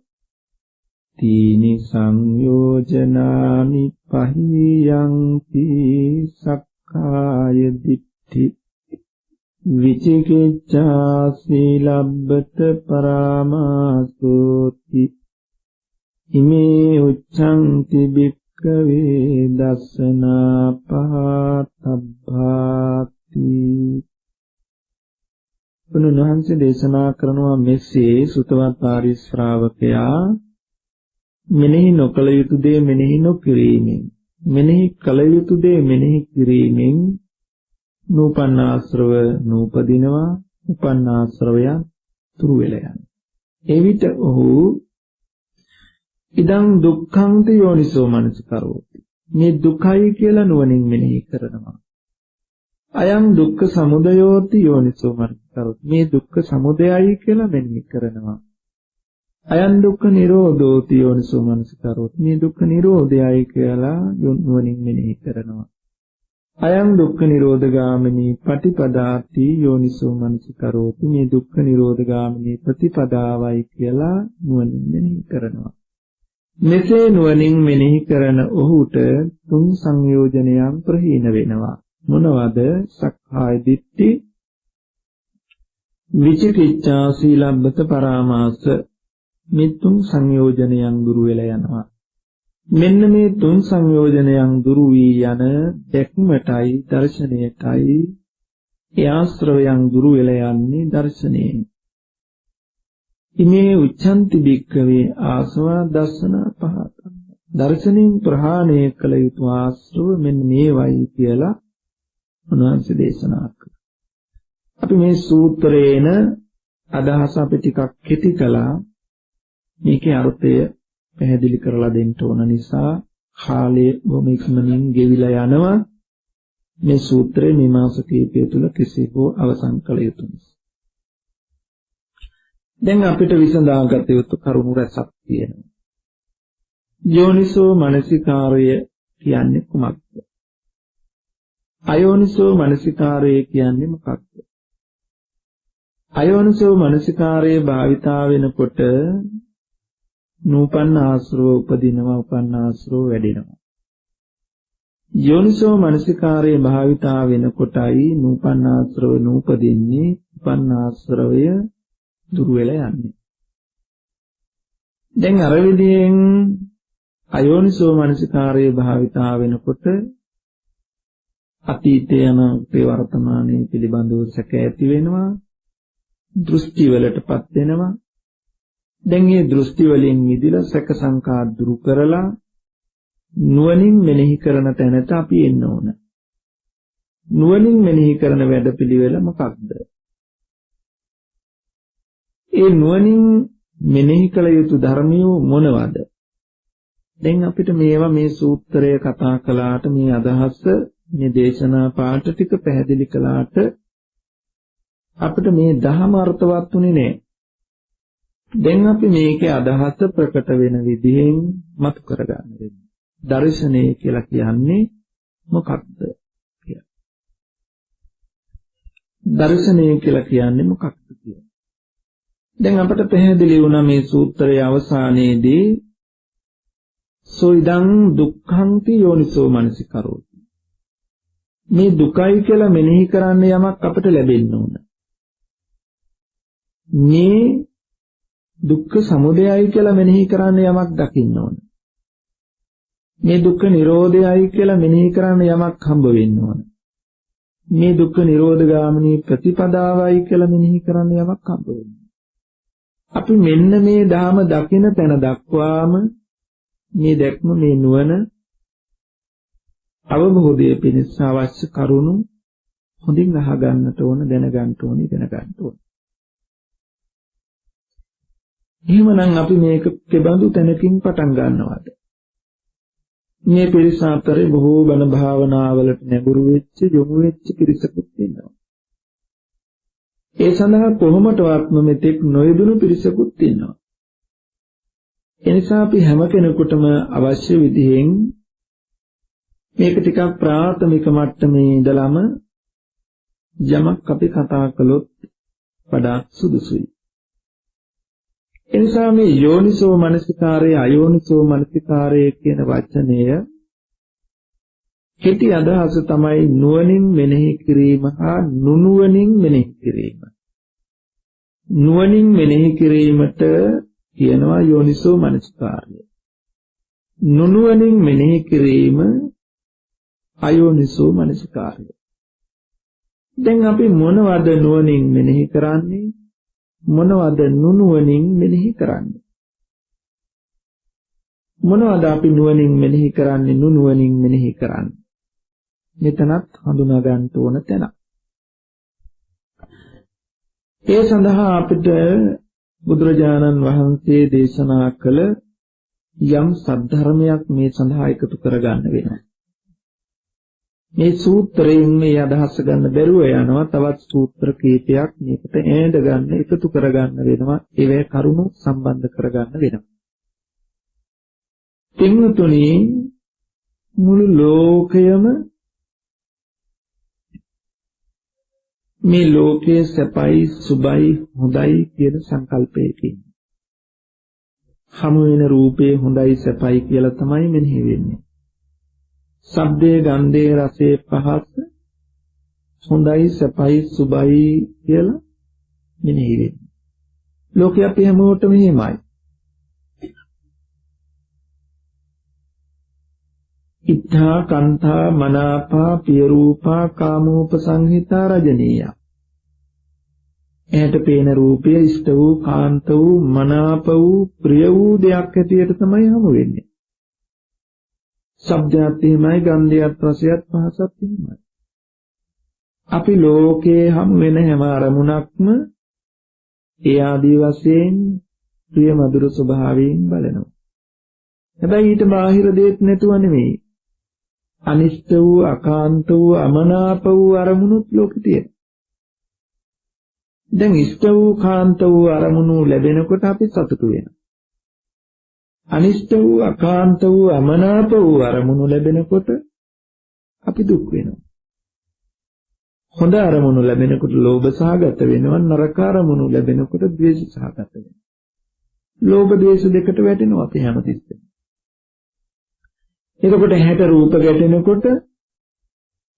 තීනි සංයෝජනානි පහියන්ති සක්කාය දිට්ඨි විචිකිච්ඡා සීලබ්බත පරාමාසෝති ඉමේ උච්ඡන්ති භික්ඛවේ දස්සනා පහතබ්බාති. උන්වහන්සේ දේශනා කරනවා මෙසේ සුතවත් ආර්ය ශ්‍රාවකයා මෙනෙහි නොකළ යුතු දේ මෙනෙහි නොකිරීමෙන් මෙනෙහි කළ යුතු දේ මෙනෙහි කිරීමෙන් නූපන්නාශ්‍රව නූපදිනවා උපන්නාශ්‍රවයන් තුරු වෙලා යනවා. ඒ විට ඔහු ඉදං දුක්ඛං යෝනිසෝ මනසිකරෝති මේ දුකයි කියලා නුවණින් මෙනෙහි කරනවා. අයං දුක්ඛ සමුදයෝති යෝනිසෝ මනසිකරෝති මේ දුක්ඛ සමුදයයි කියලා මෙනෙහි කරනවා. අයං දුක්ඛ නිරෝධෝති යෝනිසෝ මනසිකරෝති මේ දුක්ඛ නිරෝධයයි කියලා නුවණින් මෙනෙහි කරනවා. අයං දුක්ඛ නිරෝධගාමිනී පටිපදාති යෝනිසෝ මනසිකරෝති මේ දුක්ඛ නිරෝධගාමිනී ප්‍රතිපදාවයි කියලා නුවණින් මෙනෙහි කරනවා. මෙසේ නුවණින් මෙනෙහි කරන ඔහුට තුන් සංයෝජනයන් ප්‍රහීන වෙනවා. මොනවද? සක්කාය දිට්ඨි, විචිකිච්ඡා, සීලබ්බත පරාමාස මේ තුන් සංයෝජනයන් දුරු වෙලා යනවා. මෙන්න මේ තුන් සංයෝජනයන් දුරු වී යන දැක්මටයි දර්ශනයටයි ඒ ආශ්‍රවයන් දුරු වෙලා යන්නේ දර්ශනයෙන්. ඉමේ උච්ඡන්ති භික්ඛවේ ආසවා දස්සන පහත. දර්ශනෙන් ප්‍රහාණය කළ යුතු ආශ්‍රව මෙන්න මේවයි කියලා උන්වහන්සේ දේශනා කළා. අපි මේ සූත්‍රයේන අදහස අපි ටිකක් කෙටි කළා. මේකේ අර්ථය පැහැදිලි කරලා දෙන්න ඕන නිසා කාලය බොහොම ඉක්මනින් ගෙවිලා යනවා. මේ සූත්‍රයේ මේ මාස කීපය තුල කෙසේකෝ අවසන් කළ යුතු නිසා. දැන් අපිට විසඳාගත යුතු කරුණු රැසක් තියෙනවා. යෝනිසෝ මනසිකාරය කියන්නේ කුමක්ද? අයෝනිසෝ මනසිකාරය කියන්නේ මොකක්ද? අයෝනිසෝ මනසිකාරයේ භාවිතා වෙනකොට නූපන්න ආශ්‍රව උපදිනවා, උපන්න ආශ්‍රව වැඩෙනවා. යෝනිසෝ මනසිකාරයේ භාවිතා වෙනකොටයි නූපන්න ආශ්‍රව නූපදින්නේ, උපන්න ආශ්‍රවය දුරු වෙලා යන්නේ. දැන් අර විදියෙන් අයෝනිසෝ මනසිකාරයේ භාවිතා වෙනකොට අතීතය යන වර්තමානයේ පිළිබඳව සැක ඇති වෙනවා, දෘෂ්ටි වලටපත් වෙනවා. දැන් මේ දෘෂ්ටි වලින් මිදලා සැක සංකා දුරු කරලා නුවණින් මෙනෙහි කරන තැනට අපි එන්න ඕන. නුවණින් මෙනෙහි කරන වැඩපිළිවෙල මොකක්ද? ඒ නුවණින් මෙනෙහි කළ යුතු ධර්මියෝ මොනවද? දැන් අපිට මේවා මේ සූත්‍රය කතා කළාට මේ අදහස මේ දේශනා පාඩ ටික පැහැදිලි කළාට අපිට මේ ධර්ම අර්ථවත් උනේ නෑ. දැන් අපි මේකේ අදහස ප්‍රකට වෙන විදිහෙන් මතු කරගන්න වෙනවා. දර්ශනය කියලා කියන්නේ මොකක්ද කියලා. දර්ශනය කියලා කියන්නේ මොකක්ද කියලා. දැන් අපට පැහැදිලි වුණා මේ සූත්‍රයේ අවසානයේදී සෝයිදං දුක්ඛන්ති යෝනිසෝ මනසිකරෝති. මේ දුකයි කියලා මෙනෙහි කරන්න යමක් අපට ලැබෙන්න ඕන. මේ දුක්ඛ සමුදයයි කියලා මෙනෙහි කරන්න යමක් දකින්න ඕන. මේ දුක්ඛ නිරෝධයයි කියලා මෙනෙහි කරන්න යමක් හම්බ වෙන්න ඕන. මේ දුක්ඛ නිරෝධ ගාමිනී ප්‍රතිපදාවයි කියලා මෙනෙහි කරන්න යමක් හම්බ වෙන්න. අපි මෙන්න මේ ධාම දකින තැන දක්වාම මේ දැක්ම මේ නුවණ අවබෝධයේ පිණිස අවශ්‍ය කරුණු හොඳින් අහගන්නට ඕන, දැනගන්න ඕන, ඉගෙන ගන්න ඕන. එහෙමනම් අපි මේක කෙබඳු තැනකින් පටන් ගන්නවද? මේ පිරිස අතරේ බොහෝ බණ භාවනාවලට නැඹුරු වෙච්ච, යොමු වෙච්ච පිරිසකුත් ඉන්නවා. ඒ සඳහා කොහොමදවත්ම මෙතෙක් නොයදුණු පිරිසකුත් ඉන්නවා. එනිසා අපි හැම කෙනෙකුටම අවශ්‍ය විදිහෙන් මේක ටිකක් ප්‍රාථමික මට්ටමේ ඉඳලම යමක් අපි කතා කළොත් වඩා සුදුසුයි. එනිසා මේ යෝනිසෝ මනසිකාරය, අයෝනිසෝ මනසිකාරය කියන වචනය කෙටි අදහස තමයි නුවණින් මෙනෙහි කිරීම හා නුනුවණින් මෙනෙහි කිරීම. නුවණින් මෙනෙහි කිරීමට කියනවා යෝනිසෝ මනසිකාරය. නුනුවණින් මෙනෙහි කිරීම අයෝනිසෝ මනසිකාරය. දැන් අපි මොනවද නුවණින් මෙනෙහි කරන්නේ? මොනවද නුනුවණින් මෙනෙහි කරන්නේ? මොනවද අපි නුවණින් මෙනෙහි කරන්නේ, නුනුවණින් මෙනෙහි කරන්නේ? මෙතනත් හඳුනා ගන්න ඕන තැන. ඒ සඳහා අපිට බුදුරජාණන් වහන්සේ දේශනා කළ යම් සද්ධර්මයක් මේ සඳහා එකතු කරගන්න වෙනවා. මේ සූත්‍රයෙන් මේ අදහස ගන්න බැරුව යනවා. තවත් සූත්‍ර කීපයක් මේකට ඈඳ ගන්න, එකතු කරගන්න වෙනවා. ඒවැ කරුණු සම්බන්ධ කරගන්න වෙනවා. පින්වතුනි, මුළු ලෝකයම මේ ලෝකයේ සැපයි, සුබයි, හොඳයි කියන සංකල්පයකින් හමු වෙන රූපේ හොඳයි, සැපයි කියලා තමයි මෙනෙහි වෙන්නේ. ශබ්දයේ, ගන්ධයේ, රසයේ, පහස හොඳයි, සැපයි, සුබයි කියලා මෙනෙහි වෙන්නේ. ලෝකයේ අපි හැමෝටම එහෙමයි. ඉත්තා, කන්තා, මනාපා, පිය රූපා, කාමෝපසංහිතා, රජනීය. එහට පේන රූපය ඉෂ්ට වූ, කාන්ත වූ, මනාප වූ, ප්‍රිය වූ දෙයක් හැටියට තමයි හමු වෙන්නේ. ශබ්දයත් එහෙමයි, ගන්ධයත්, රසයත්, පහසත් එහෙමයි. අපි ලෝකයේ හමු වෙන හැම අරමුණක්ම ඒ ආදී වශයෙන් ප්‍රිය මధుර ස්වභාවයෙන් බලනවා. හැබැයි ඊට බාහිර දෙයක් නැතුව නෙමෙයි. අනිෂ්ට වූ, අකාන්ත වූ, අමනාප වූ අරමුණුත් ලෝකේ තියෙනවා. දැන් ඉෂ්ට වූ, කාන්ත වූ අරමුණු ලැබෙනකොට අපි සතුටු වෙනවා. අනිෂ්ට වූ, අකාන්ත වූ, අමනාප වූ අරමුණු ලැබෙනකොට අපි දුක් වෙනවා. හොඳ අරමුණු ලැබෙනකොට ලෝභ සහගත වෙනවා. නරක අරමුණු ලැබෙනකොට ද්වේෂ සහගත වෙනවා. ලෝභ ද්වේෂ දෙකට වැටෙනවා අපි හැමතිස්සෙම. එතකොට හැට රූප ගැටෙනකොට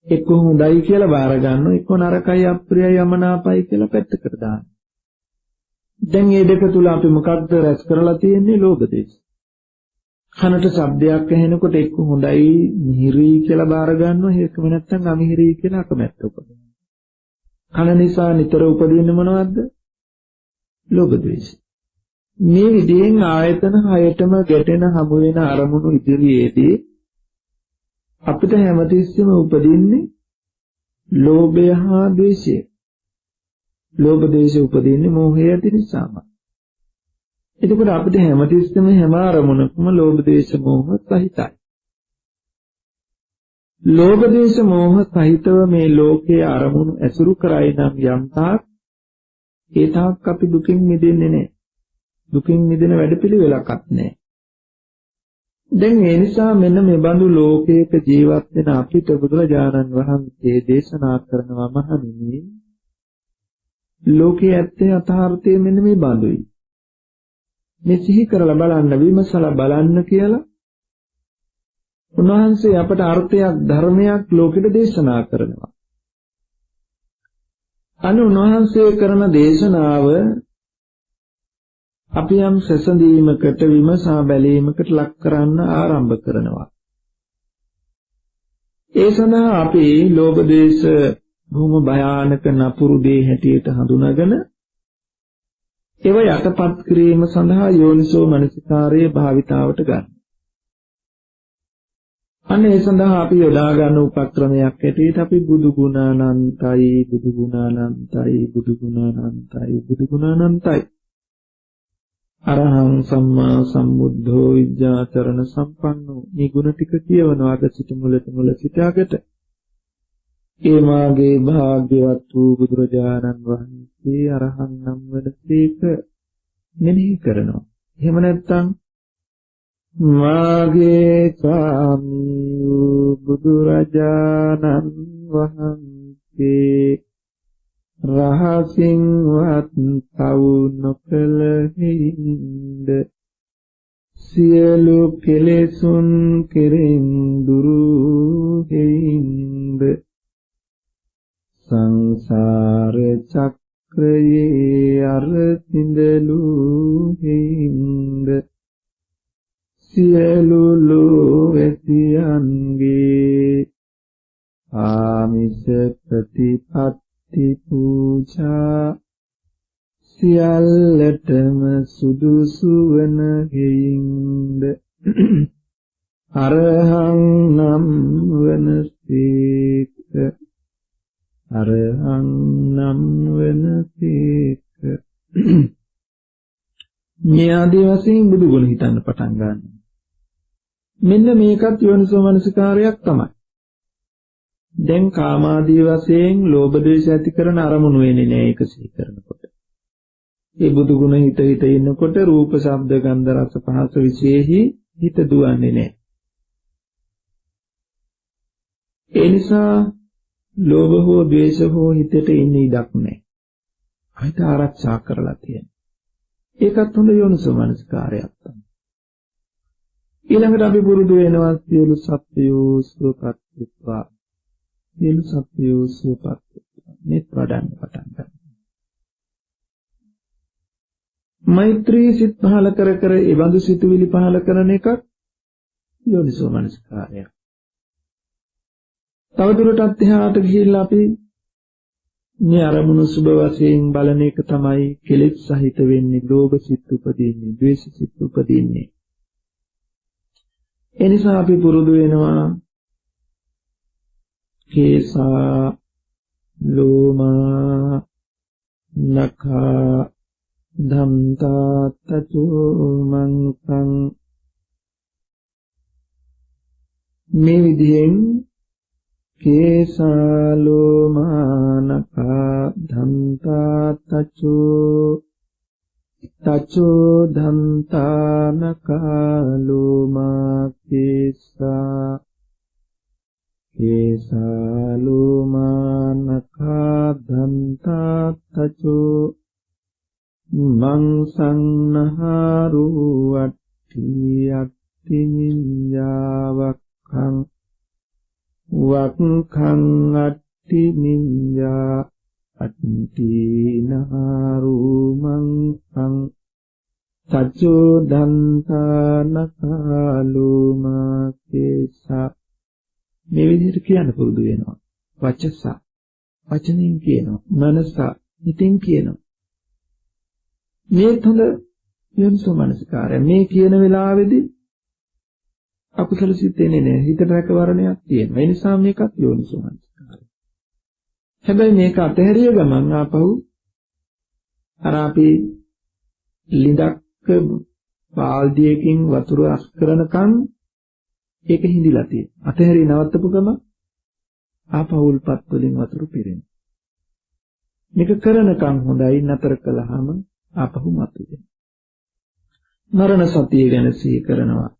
එක්ක හොඳයි කියලා බාර ගන්නවා, එක්ක නරකයි, අප්‍රියයි, අමනාපයි කියලා පැත්තකට දානවා. දැන් මේ දෙක තුල අපි මොකක්ද රැස් කරලා තියෙන්නේ? ලෝභ ද්වේෂ. කනට ශබ්දයක් ඇහෙනකොට එක්ක හොඳයි, මිහිරි කියලා බාර ගන්නවා, ඒකම නැත්නම් අමිහිරි කියලා අකමැත්ත උපදිනවා. කන නිසා නිතර උපදින්නේ මොනවද? ලෝභ ද්වේෂ. මේ විදිහෙන් ආයතන හයටම ගැටෙන හමු වෙන අරමුණු ඉදිරියේදී අපිට හැමතිස්සෙම උපදින්නේ ලෝභය හා ද්වේෂය. ලෝභ ද්වේෂ උපදින්නේ මෝහය ඇති නිසාම. එතකොට අපිට හැමතිස්සෙම හැම අරමුණකම ලෝභ ද්වේෂ මෝහ සහිතයි. ලෝභ ද්වේෂ මෝහ සහිතව මේ ලෝකයේ අරමුණු ඇසුරු කරයි නම් යම් තාක් ඒ තාක් අපි දුකින් මිදෙන්නේ නැහැ. දුකින් මිදෙන වැඩපිළිවෙලක්වත් නැහැ. දැන් ඒ නිසා මෙන්න මේ බඳු ලෝකයක ජීවත් වෙන අපිට බුදුරජාණන් වහන්සේ දේශනා කරනවා, මහණෙනි, ලෝකයේ ඇත්තේ යථාර්ථය මෙන්න මේ බඳුයි. මේ සිහි කරලා බලන්න විමසලා බලන්න කියලා උන්වහන්සේ අපට අර්ථයක් ධර්මයක් ලෝකෙට දේශනා කරනවා. උන්වහන්සේ කරන දේශනාව අපි යම් සැසඳීමකට විමසා බැලීමකට ලක් කරන්න ආරම්භ කරනවා. ඒ සඳහා අපි ලෝභ දේශ බොහොම භයානක නපුරු දේ හැටියට හඳුනාගෙන ඒව යටපත් කිරීම සඳහා යෝනිසෝ මනසිකාරයේ භාවිතාවට ගන්න. ඒ සඳහා අපි යොදා ගන්න උපක්‍රමයක් හැටියට අපි බුදු ගුණ අනන්තයි බුදු ගුණ අනන්තයි බුදු ගුණ අනන්තයි බුදු ගුණ අනන්තයි අරහං සම්මා සම්බුද්ධෝ විද්‍යාචරණ සම්පන්නෝ මේ ගුණ ටික කියවනවා අග සිට මුල සිට අගට. ඒ මාගේ භාග්‍යවත් වූ බුදුරජාණන් වහන්සේ අරහං නම් වනසේක මෙනෙහි කරනවා. එහෙම නැත්නම් මාගේ ස්වාමී වූ බුදුරජාණන් වහන්සේ රහසින් වත් තවු නොකළ හිඳ සියලු කෙලෙසුන් කෙරෙන් දුරු හිඳ සංසාර චක්‍රයේ අරසිඳලු හිඳ සියලු ලෝකයන්ගේ ආමිෂ ප්‍රතිපත්ති පූජා සියල්ලටම සුදුසු වන හේින්ද අරහං නම් වනසේක අරහං නම් වනසේක මේ ආදී වශයෙන් බුදු ගුණ හිතන්න පටන් ගන්නවා. මෙන්න මේකත් යෝනිසෝ මනසිකාරයක් තමයි. දැන් කාමාදී වශයෙන් ලෝභ දේශ ඇති කරන අරමුණු වෙන්නේ නැහැ ඒක සිහි කරනකොට. ඒ බුදු ගුණ හිත ඉන්නකොට රූප, ශබ්ද, ගන්ධ, රස, පහස විශේෂෙහි හිත දුවන්නේ නැහැ. ඒ නිසා ලෝභ හෝ ද්වේෂ හෝ හිතට ඉන්නේ ඉඩක් නැහැ. හිත ආරක්ෂා කරලා තියෙනවා. ඒකත් හොඳ යෝනිසෝ මනසිකාරයක් තමයි. ඊළඟට අපි පුරුදු වෙනවා සියලු සත්වයෝ සුවපත් වෙත්වා. සියලු සත්වයෝ සුවපත් වෙත්වා. මේ ප්‍රඩන්න පටන් ගන්නවා. මෛත්‍රී සිත් පහල කර කර ඒ බඳු සිතුවිලි පහල කරන එක යෝනිසෝ මනසිකාරයක්. තවදුරටත් එහාට ගිහිල්ලා අපි මේ අරමුණු සුබ වශයෙන් බලන එක තමයි කෙලෙස් සහිත වෙන්නේ, ලෝභ සිත් උපදින්නේ, ද්වේෂ සිත් උපදින්නේ. ඒ නිසා අපි පුරුදු වෙනවා කේසා ලෝමා නඛා ධම්තා තචෝ මංසං මේ විදිහෙන් කේසා ලෝමා නඛා ධම්තා තචෝ ධම්තා නඛා ලෝමා කේසා ලෝමා නඛා ධම්තා තචෝ මංසං නහරු අට්ඨි නිඤ්ඤාවක්ඛං වක්ඛං අට්ඨි නිඤ්ඤා අට්ඨි නහරු මංසං තචෝ ධම්තා නඛා ලෝමා කේසා මේ විදිහට කියන්න පුරුදු වෙනවා. වචස වචනෙන් කියනවා, මනස හිතින් කියනවා. මේ තුන යොන්සෝ මනසිකාරය. මේ කියන වෙලාවේදී අකුසල සිත් එන්නේ නැහැ. හිතට රැකවරණයක් තියෙනවා. ඒ නිසා මේකත් යෝනිසෝ මනසිකාරය. හැබැයි මේක අතහැරිය ගමන් ආපහු අර අපි ලිඳක් බාල්දියකින් වතුර අස් කරනකන් ඒක හිඳිලා තියෙනවා. අතහැරි නවත්තපු ගමන් ආපහු උල්පත් වලින් වතුර පිරෙනවා. මේක කරනකන් හොඳයි, නතර කළාම ආපහු මතුවෙනවා. මරණ සතිය ගැන සිහි කරනවා.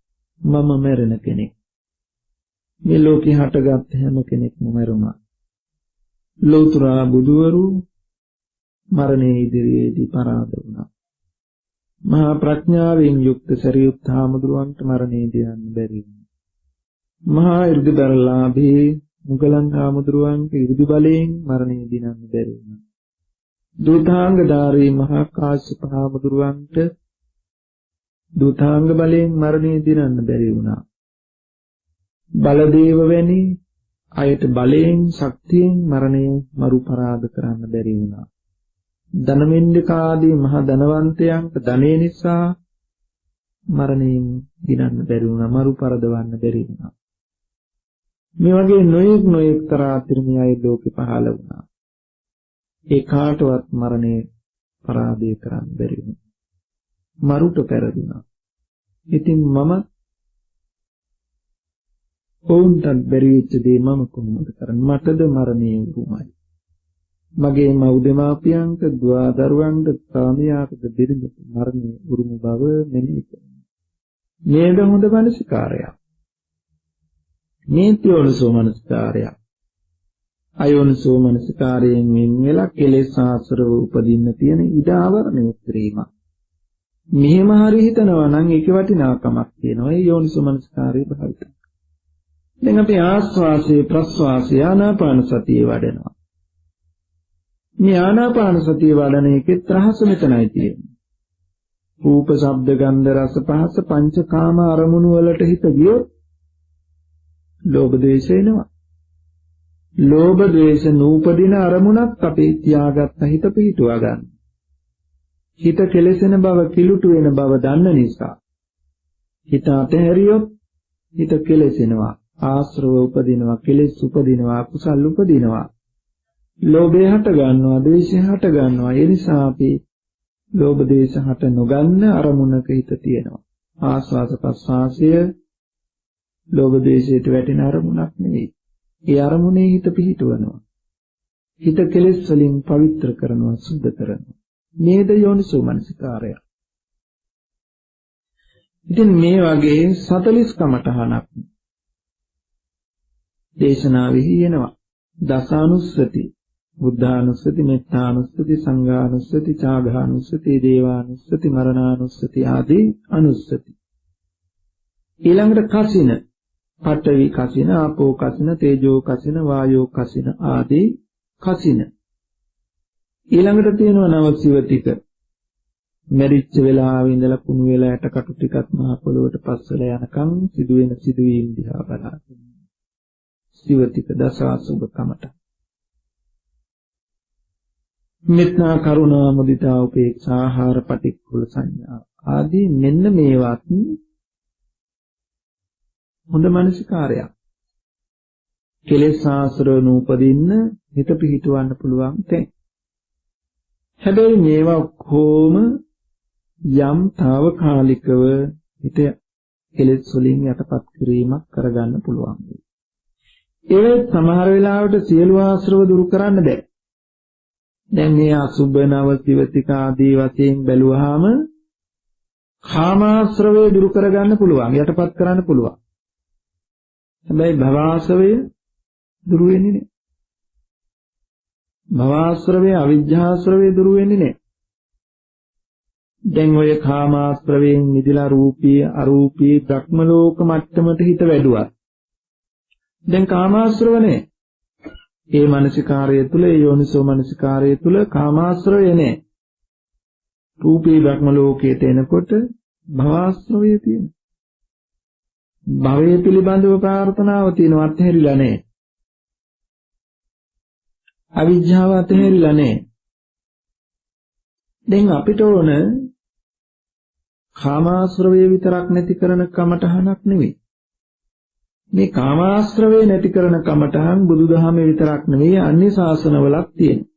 මම මැරෙන කෙනෙක්. මේ ලෝකේ හටගත් හැම කෙනෙක්ම මැරුණා. ලෞතර බුදුවරු මරණයේ ඉදිරියේදී පරාද වුණා. මහා ප්‍රඥාවෙන් යුක්ත සරියුත් හාමුදුරුවන්ට මරණයේදී යන්න බැරි වුණා. මහා 이르දිබරලාභී මුගලන් හාමුදුරුවන්ට 이르දි බලයෙන් මරණයේදී යන්න බැරි වුණා. දුතාංගධාරී මහා කාශ්‍යප හාමුදුරුවන්ට දුතාංග බලයෙන් මරණයේදී යන්න බැරි වුණා. බලදේව වැනි අයට බලයෙන් ශක්තියෙන් මරණය මරු පරාද කරන්න බැරි වුණා. ධනමින්දිකාදී මහ ධනවන්තයන්ට ධනෙ නිසා මරණයෙන් දිනන්න බැරි වුණා, මරු පරදවන්න බැරි වුණා. මේ වගේ නොයෙක් තරාතිරමේ අය ලෝකෙ පහළ වුණා. ඒ කාටවත් මරණය පරාදය කරන්න බැරි වුණා. මරුට පෙරදුනා. ඉතින් මම ඔවුන්ට බැරි වෙච්ච දේ මම කොහොමද කරන්නේ? මටද මරණය උරුමයි. මගේ මව් දෙමාපියන්ට, දුවදරුවන්ට, ස්වාමියාට බිරිඳට මරණය උරුම බව මෙනෙහි කරනවා. මේද හොඳ මනසිකාරයක්. මේ යෝනිසෝ මනසිකාරයක්. අයෝනිසෝ මනසිකාරයෙන් වෙන් වෙලා කෙලෙස් ආශ්‍රව උපදින්න තියෙන ඉඩ ආවරණය කිරීම. මෙහෙම හරි හිතනවා නම් ඒකේ වටිනාකමක් තියෙනවා. ඒ යෝනිසෝ මනසිකාරය භාවිත. දැන් අපි ආස්වාසේ ප්‍රස්වාසය ආනාපාන සතිය වඩනවා. මේ ආනාපාන සතිය වඩන එකෙත් රහස මෙතනයි තියෙන්නේ. රූප, ශබ්ද, ගන්ධ, රස, පහස පංචකාම අරමුණු වලට හිත ගියොත් ලෝභ ද්වේෂ එනවා. ලෝභ ද්වේෂ නූපදින අරමුණක් අපේ තියාගත්ත හිත පිහිටුවා ගන්න. හිත කෙලෙසෙන බව, කිලුට වෙන බව දන්න නිසා හිත අතහැරියොත් හිත කෙලෙසෙනවා, ආශ්‍රව උපදිනවා, කෙලෙස් උපදිනවා, අකුසල් උපදිනවා. ලෝභය හට ගන්නවා, ද්වේෂය හට ගන්නවා. ඒ නිසා අපි ලෝභ ද්වේෂ හට නොගන්න අරමුණක හිත තියෙනවා. ආස්වාද ප්‍රස්වාසය ලෝභ ද්වේෂයට වැටෙන අරමුණක් නෙවෙයි. ඒ අරමුණේ හිත පිහිටවනවා. හිත කෙලෙස් වලින් පවිත්‍ර කරනවා, සුද්ධ කරනවා. මේද යෝනිසෝ මනසිකාරය. ඉතින් මේ වගේ 40 කමඨහනක් දේශනාවෙහි එනවා. දසානුස්සති, බුද්ධානුස්සති, මෙත්තානුස්සති, සංඝානුස්සති, ඡාගානුස්සති, දේවානුස්සති, මරණානුස්සති ආදී අනුස්සති. ඊළඟට කසින, පඨවි කසින, ආපෝ කසින, තේජෝ කසින, වායෝ කසින ආදී කසින. ඊළඟට තියෙනවා නවසිවතික. මෙරිච්ච වෙලාවේ ඉඳලා කුණු වෙලා යටකටු ටිකක් මහ පොළොවට පස්සලා යනකම් සිදුවෙන සිදුවීම් දිහා බලාගෙන. සිවතික දසාසුභ කමට. මෙත්තා, කරුණා, මුදිතා, උපේක්ෂා, ආහාර, පටික්කුල සංඥා ආදී මෙන්න මේවත් හොඳ මනසිකාරයක්. කෙලෙස් ආශ්‍රව නූපදින්න හිත පිහිටවන්න පුළුවන් තැන්. හැබැයි මේවා කොහොම යම් తాවකාලිකව හිත කෙලෙස් වලින් යටපත් කිරීමක් කරගන්න පුළුවන්. ඒ සමහර වෙලාවට සියලු ආශ්‍රව දුරු කරන්න බෑ. දැන් මේ අසුබ, නව, සිවතික ආදී වශයෙන් බැලුවාම කාමාශ්‍රවය දුරු කරගන්න පුළුවන්, යටපත් කරන්න පුළුවන්. හැබැයි භවආශ්‍රවය දුරු වෙන්නේ නෑ. භවආශ්‍රවය, අවිජ්ජාශ්‍රවය දුරු වෙන්නේ නෑ. දැන් ඔය කාමාශ්‍රවයෙන් මිදලා රූපී, අරූපී, භ්‍රම ලෝක මට්ටමට හිත වැඩුවා. දැන් කාමාශ්‍රව නෑ. ඒ මානසිකාරය තුල, ඒ යෝනිසෝ මානසිකාරය තුල කාමාශ්‍රවය නෑ. රූපී භ්‍රම ලෝකයට එනකොට භවආශ්‍රවය තියෙනවා. භවය පිළිබඳව ප්‍රාර්ථනාව තියෙනවා, අත්හැරිලා නෑ. අවිජ්ජාව අත්හැරිලා නෑ. දැන් අපිට ඕන කාමාශ්‍රවය විතරක් නැති කරන කමඨහනක් නෙවෙයි. මේ කාමාශ්‍රවය නැති කරන කමඨහන් බුදුදහමේ විතරක් නෙවෙයි, අන්‍ය ශාසනවලත් තියෙනවා.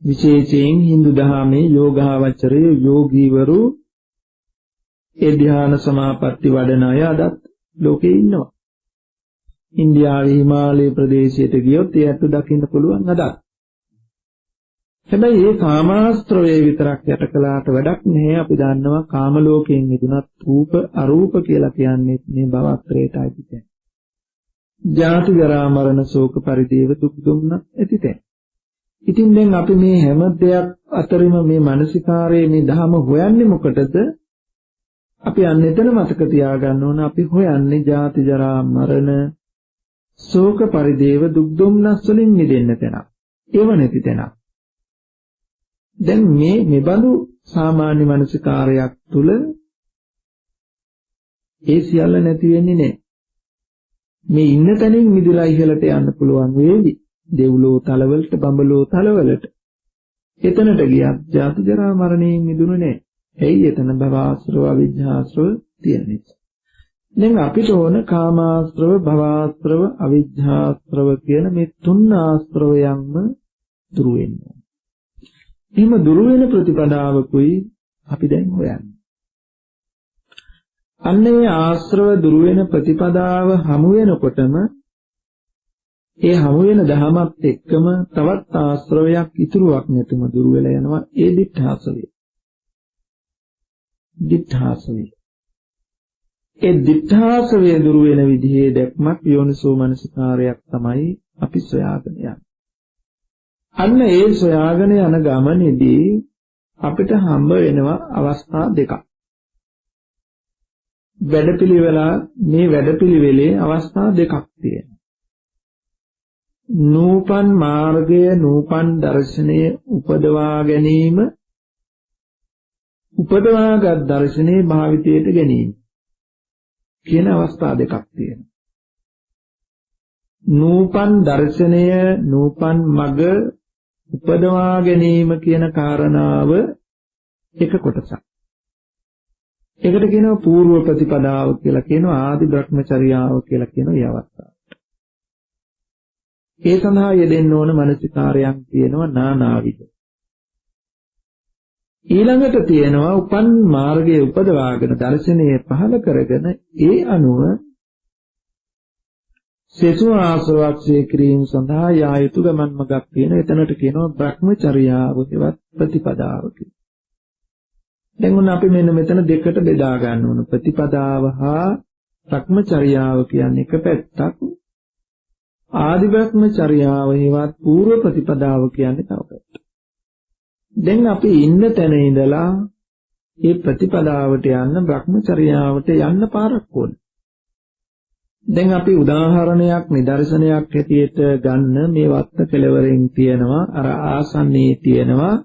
විශේෂයෙන් Hindu දහමේ යෝගාවචරයේ යෝගීවරු ඒ ධ්‍යාන සමාපatti වඩන අය අදත් ලෝකේ ඉන්නවා. ඉන්දියාවේ හිමාලය ප්‍රදේශයට ගියොත් ඒත් දකින්න පුළුවන් අදත්. හැබැයි මේ කාමාශ්‍රවයේ විතරක් යට කළාට වැඩක් නැහැ. අපි දන්නවා කාම ලෝකයෙන් මිදුණත් රූප අරූප කියලා කියන්නේ මේ භවත්‍රයටයි පිටේ. ජාති ජරා මරණ ශෝක පරිදේව දුක් දුම්නස් ඇතිතේ. ඉතින් දැන් අපි මේ හැම දෙයක් අතරින්ම මේ මානසිකාරයේ මේ ධම හොයන්නේ මොකටද? අපි අන්න එතන මතක තියාගන්න ඕන අපි හොයන්නේ ජාති ජරා මරණ ශෝක පරිදේව දුක් දුම්නස් වලින් මිදෙන්න තැනක්. ඒව නැති තැනක්. දැන් මේ මෙබඳු සාමාන්‍ය මානසිකාරයක් තුල ඒ සියල්ල නැති වෙන්නේ නැහැ. මේ ඉන්න තැනින් මිදලා ඉහළට යන්න පුළුවන් වේවි. දෙව්ලෝ තලවලට බඹලෝ තලවලට. එතනට ගියත් ජාති ජරා මරණයෙන් මිදුනේ නැහැ. එයි එතන භවආශ්‍රව අවිජ්ජාශ්‍රව තියෙන නිසා. දැන් අපිට ඕන කාමාශ්‍රව භවආශ්‍රව අවිජ්ජාශ්‍රව කියන මේ තුන් ආශ්‍රවයන්ම දුරු වෙන්න ඕන. එහෙම දුරු වෙන ප්‍රතිපදාවකුයි අපි දැන් හොයන්නේ. අන්නේ ආශ්‍රව දුරු වෙන ප්‍රතිපදාව හමු වෙනකොටම ඒ හමු වෙන ධමත් එක්කම තවත් ආශ්‍රවයක් ඉතුරුවක් නැතුම දුරු වෙලා යනවා. ඒ දිඨාසවය. දිඨාසවය. ඒ දිඨාසවය දුරු වෙන විදිහේ දැක්මක් යෝනිසෝ මනසිකාරයක් තමයි අපි සොයාගෙන යන්නේ. අන්න ඒ සොයාගෙන යන ගමනේදී අපිට හම්බ වෙනවා අවස්ථා දෙකක්. මේ වැඩපිළිවෙලේ අවස්ථා දෙකක් තියෙනවා. නූපන් මාර්ගය නූපන් දර්ශනය උපදවා ගැනීම උපදවාගත් දර්ශනේ භාවිතයට ගැනීම කියන අවස්ථා දෙකක් තියෙනවා. නූපන් දර්ශනය නූපන් මග උපදවා ගැනීම කියන කාරණාව එක කොටසක්. ඒකට කියනවා పూర్ව ප්‍රතිපදාව කියලා කියනවා ආදි බ්‍රහ්මචර්යාව කියලා කියන ඒ අවස්ථාව. ඒ සඳහා යෙදෙන්න ඕන මානසිකාරයන් තියෙනවා නානාවිද. ඊළඟට තියෙනවා උපන් මාර්ගයේ උපදවාගෙන දර්ශනීය පහල කරගෙන ඒ අනුව සෙසු ආශ්‍රවක්ෂේ කිරීම සඳහා යා යුතු ගමන් මගක් තියෙන. එතනට කියනවා බ්‍රහ්මචර්යාව හෙවත් ප්‍රතිපදාව කියලා. දැන් උන් අපි මෙන්න මෙතන දෙකට බෙදා ගන්න ඕන. ප්‍රතිපදාව හා බ්‍රහ්මචර්යාව කියන්නේ එක පැත්තක්. ආදි බ්‍රහ්මචර්යාව හෙවත් పూర్ව ප්‍රතිපදාව කියන්නේ තව පැත්තක්. දැන් අපි ඉන්න තැන ඉඳලා මේ ප්‍රතිපදාවට යන්න බ්‍රහ්මචර්යාවට යන්න පාරක් ඕන. දැන් අපි උදාහරණයක් නිදර්ශනයක් හැටියට ගන්න මේ වත්ත කෙළවරෙන් තියෙනවා අර ආසන්නයේ තියෙනවා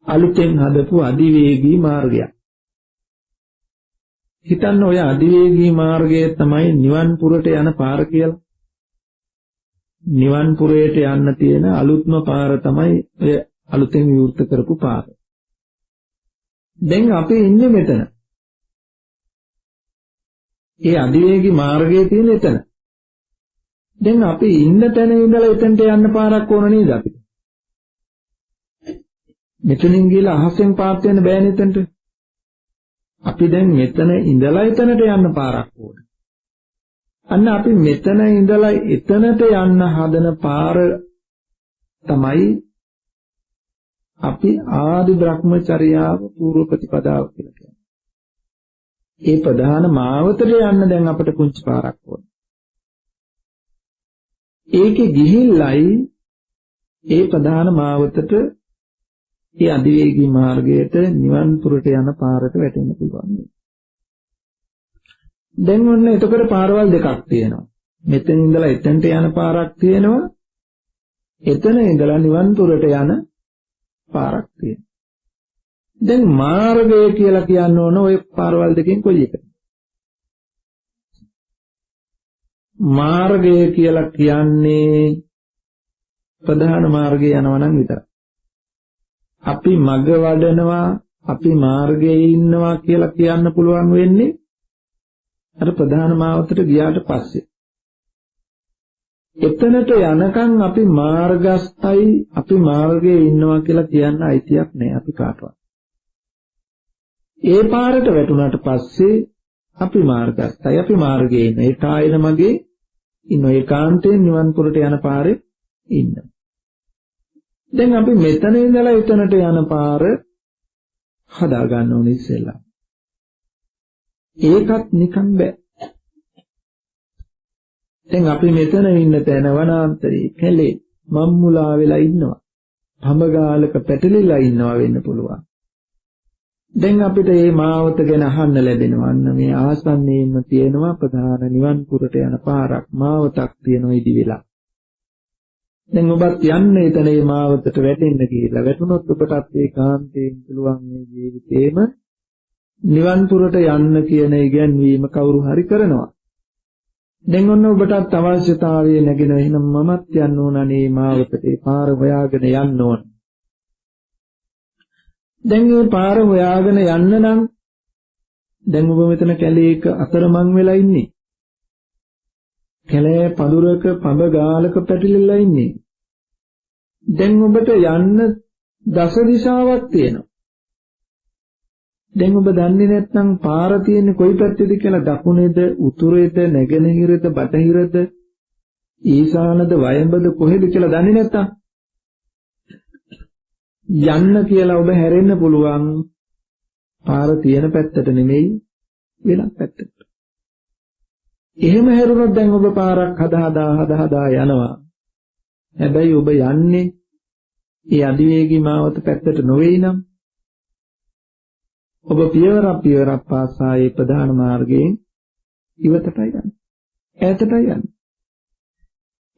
අලුතෙන් හදපු අධිවේගී මාර්ගයක්. හිතන්න ඔය අධිවේගී මාර්ගය තමයි නිවන් පුරට යන පාර කියලා. නිවන් පුරයට යන්න තියෙන අලුත්ම පාර තමයි ඔය අලුතෙන් විවෘත කරපු පාර. දැන් අපි ඉන්නේ මෙතන. ඒ අධිවේගී මාර්ගයේ තියෙන එතන. දැන් අපි ඉන්න තැන ඉඳලා එතනට යන්න පාරක් ඕන නේද අපිට? මෙතනින් ගිහලා අහසෙන් පාත් වෙන්න බෑ නේද? අපි දැන් මෙතන ඉඳලා එතනට යන්න පාරක් ඕන. අන්න අපි මෙතන ඉඳලා එතනට යන්න හදන පාර තමයි අපි ආදි බ්‍රහ්මචර්යාව పూర్ව ප්‍රතිපදාව කියලා කියන්නේ. ඒ ප්‍රධාන මාවතට යන්න දැන් අපිට පුංචි පාරක් ඕන. ඒකේ ගිහිල්ලයි ඒ ප්‍රධාන මාවතට ඒ අධිවේගී මාර්ගයට නිවන් පුරට යන පාරට වැටෙන්න පුළුවන්. දැන් ඔන්න එතකොට පාරවල් දෙකක් තියෙනවා. මෙතන ඉඳලා එතනට යන පාරක් තියෙනවා. එතන ඉඳලා නිවන් පුරට යන පාරක් තියෙනවා. දැන් මාර්ගය කියලා කියන්න ඕන ওই පාරවල් දෙකෙන් කොයි එකද? මාර්ගය කියලා කියන්නේ ප්‍රධාන මාර්ගයේ යනවා නම් විතරයි. අපි මග වඩනවා අපි මාර්ගයේ ඉන්නවා කියලා කියන්න පුළුවන් වෙන්නේ අර ප්‍රධාන මාවතට ගියාට පස්සේ. එතනට යනකම් අපි මාර්ගස්ථයි අපි මාර්ගයේ ඉන්නවා කියලා කියන්න අයිතියක් නැහැ අපි කාටවත්. ඒ පාරට වැටුණාට පස්සේ අපි මාර්ගස්ථයි අපි මාර්ගයේ ඉන්න. ඒ කායන මගේ ඉන්න ඒකාන්තයෙන් නිවන් පුරට යන පාරේ ඉන්න. දැන් අපි මෙතන ඉඳලා එතනට යන පාර හදා ගන්න ඕනේ ඉස්සෙල්ලා. ඒකත් නිකන් බෑ. දැන් අපි මෙතන ඉන්න තැන වනාන්තරේ කැලේ මම්මුලා වෙලා ඉන්නවා. භඹගාලක පැටලිලා ඉන්නවා වෙන්න පුළුවන්. දැන් අපිට මේ මාවත ගැන අහන්න ලැබෙනවා. අන්න මේ ආසන්නයේම තියෙනවා ප්‍රධාන නිවන් පුරට යන පාරක් මාවතක් තියෙනවා ඉදි වෙලා. දැන් ඔබත් යන්න එතන මේ මාවතට වැටෙන්න කියලා. වැටුනොත් ඔබටත් ඒ කාන්තයෙන් පුළුවන් මේ ජීවිතේම නිවන් පුරට යන්න කියන ඉගැන්වීම කවුරු හරි කරනවා. දැන් ඔන්න ඔබටත් අවශ්‍යතාවය නැගෙන එහෙනම් මමත් යන්න ඕන අනේ මාවතට ඒ පාර හොයාගෙන යන්න ඕන. දැන් මේ පාර හොයාගෙන යන්න නම් දැන් ඔබ මෙතන කැලේක අතරමං වෙලා ඉන්නේ. කැලේ පඳුරක පඹ ගාලක පැටලිලා ඉන්නේ. දැන් ඔබට යන්න දස දිශාවක් තියෙනවා. දැන් ඔබ දන්නේ නැත්නම් පාර තියෙන්නේ කොයි පැත්තේද කියලා දකුණේද උතුරේද නැගෙනහිරද බටහිරද ඊශානද වයඹද කොහෙද කියලා දන්නේ නැත්නම් යන්න කියලා ඔබ හැරෙන්න පුළුවන් පාර තියෙන පැත්තට නෙමෙයි වෙනත් පැත්තට. එහෙම හැරුණොත් දැන් ඔබ පාරක් හදා යනවා. හැබැයි ඔබ යන්නේ ඒ අධිවේගී මාවත පැත්තට නොවේ නම් ඔබ පියවරක් පාසා ඒ ප්‍රධාන මාර්ගයෙන් ඉවතටයි යන්නේ. ඈතටයි යන්නේ.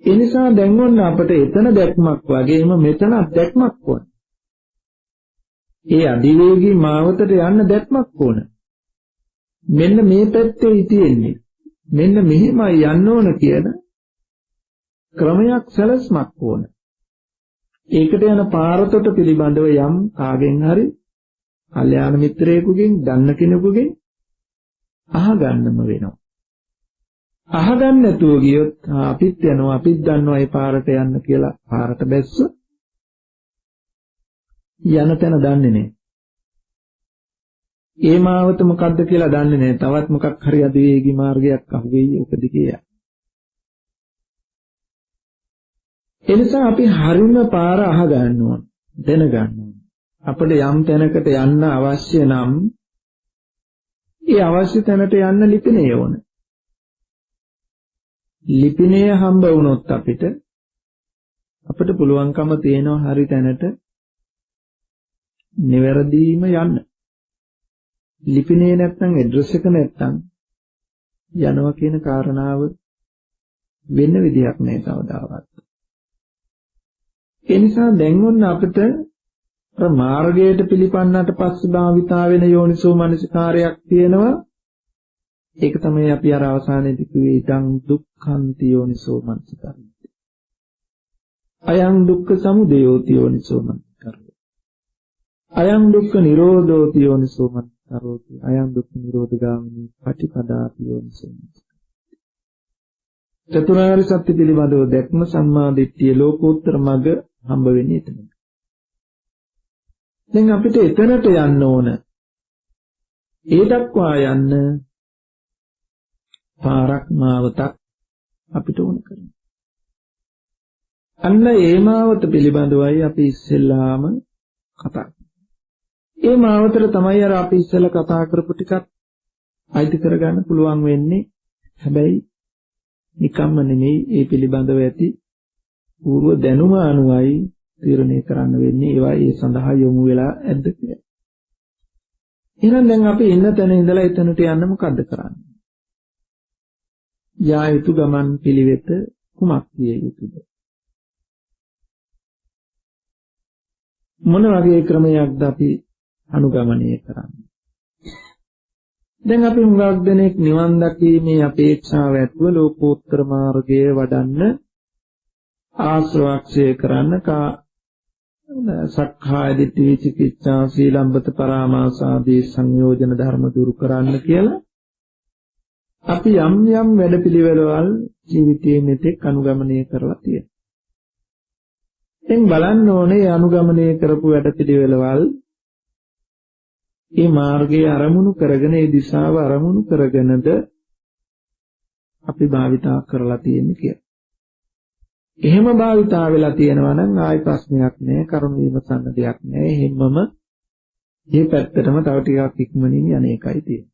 ඒ නිසා දැන් ඔන්න අපට එතන දැක්මක් වගේම මෙතන දැක්මක් ඕන. ඒ අධිවේගී මාවතට යන්න දැක්මක් ඕන. මෙන්න මේ පැත්තේ තියෙන්නේ. මෙන්න මෙහෙමයි යන්න ඕන කියන ක්‍රමයක් සැලස්මක් ඕන. ඒකට යන පාරතොට පිළිබඳව යම් කාගෙන් හරි කල්යාණ මිත්‍රයෙකුගෙන් දන්න කෙනෙකුගෙන් අහගන්නම වෙනවා. අහගන්න නැතුව ගියොත් අපිත් යනවා අපිත් දන්නවා ඒ පාරට යන්න කියලා පාරට බැස්ස යන තැන දන්නේ නැහැ. ඒ මාවත මොකද්ද කියලා දන්නේ නැහැ. තවත් මොකක් හරි අධිවේගී මාර්ගයක් අහුවෙයි ඔක දිගේ. එනිසා අපි හරිම පාර අහගන්න ඕන. දැනගන්න ඕන. අපිට යම් තැනකට යන්න අවශ්‍ය නම් ඒ අවශ්‍ය තැනට යන්න ලිපිනේ ඕන. ලිපිනේ හම්බ වුණොත් අපිට පුළුවන්කම තියෙනවා හරි තැනට නිවැරදිම යන්න. ලිපිනේ නැත්නම් ඇඩ්‍රස් එක නැත්නම් යනවා කියන කාරණාව වෙන්න විදියක් නැහැ කවදාවත්. ඒ නිසා දැන් ඔන්න අපිට මාර්ගයට පිළිපන්නට පස්සේ භාවිතා වෙන යෝනිසෝ මනසිකාරයක් තියෙනවා. ඒක තමයි අපි අර අවසානයේදී කිව්වේ ඉදං දුක්ඛන්ති යෝනිසෝ මනසිකාරය. අයං දුක්ඛ සමුදයෝති යෝනිසෝ මනසිකාරය. අයං දුක්ඛ නිරෝධෝති යෝනිසෝ මනසිකාරෝති. අයං දුක්ඛ නිරෝධගාමිනී පටිපදාති යෝනිසෝ මනසිකාරය. චතුරාර්ය සත්‍ය පිළිබඳව දැක්ම සම්මා දිට්ඨිය ලෝකෝත්තර මඟ හම්බ වෙන්නේ එතන. දැන් අපිට එතනට යන්න ඕන. ඒ දක්වා යන්න පාරක් මාවතක් අපිට ඕන කරනවා. අන්න ඒ මාවත පිළිබඳවයි අපි ඉස්සෙල්ලාම කතා කරන්නේ. ඒ මාවතට තමයි අර අපි ඉස්සෙල්ලා කතා කරපු ටිකක් අයිති කරගන්න පුළුවන් වෙන්නේ. හැබැයි නිකම්ම නෙමෙයි ඒ පිළිබඳව ඇති පූර්ව දැනුම අනුවයි තීරණය කරන්න වෙන්නේ. ඒවා ඒ සඳහා යොමු වෙලා ඇද්ද කියලා. එහෙනම් දැන් අපි ඉන්න තැන ඉඳලා එතනට යන්න මොකද්ද කරන්නේ? යා යුතු ගමන් පිළිවෙත කුමක් විය යුතුද? මොන වගේ ක්‍රමයක්ද අපි අනුගමනය කරන්නේ? දැන් අපි හුඟක් දෙනෙක් නිවන් දකීමේ අපේක්ෂාව ඇතුව ලෝකෝත්තර මාර්ගය වඩන්න ආශ්‍රවක්ෂය කරන්න සක්කාය දිට්ඨි විචිකිච්ඡා සීලම්බත පරාමාස ආදී සංයෝජන ධර්ම දුරු කරන්න කියලා අපි යම් යම් වැඩපිළිවෙළවල් ජීවිතයේ මෙතෙක් අනුගමනය කරලා තියෙනවා. දැන් බලන්න ඕනේ අනුගමනය කරපු වැඩපිළිවෙළවල් මේ මාර්ගයේ අරමුණු කරගෙන ඒ දිශාව අරමුණු කරගෙනද අපි භාවිතා කරලා තියෙන්නේ කියලා. එහෙම භාවිතා වෙලා තියෙනවා නම් ආයි ප්‍රශ්නයක් නැහැ, කරුණ විමසන්න දෙයක් නැහැ. එහෙමම මේ පැත්තටම තව ටිකක් ඉක්මනින් යන එකයි තියෙන්නේ.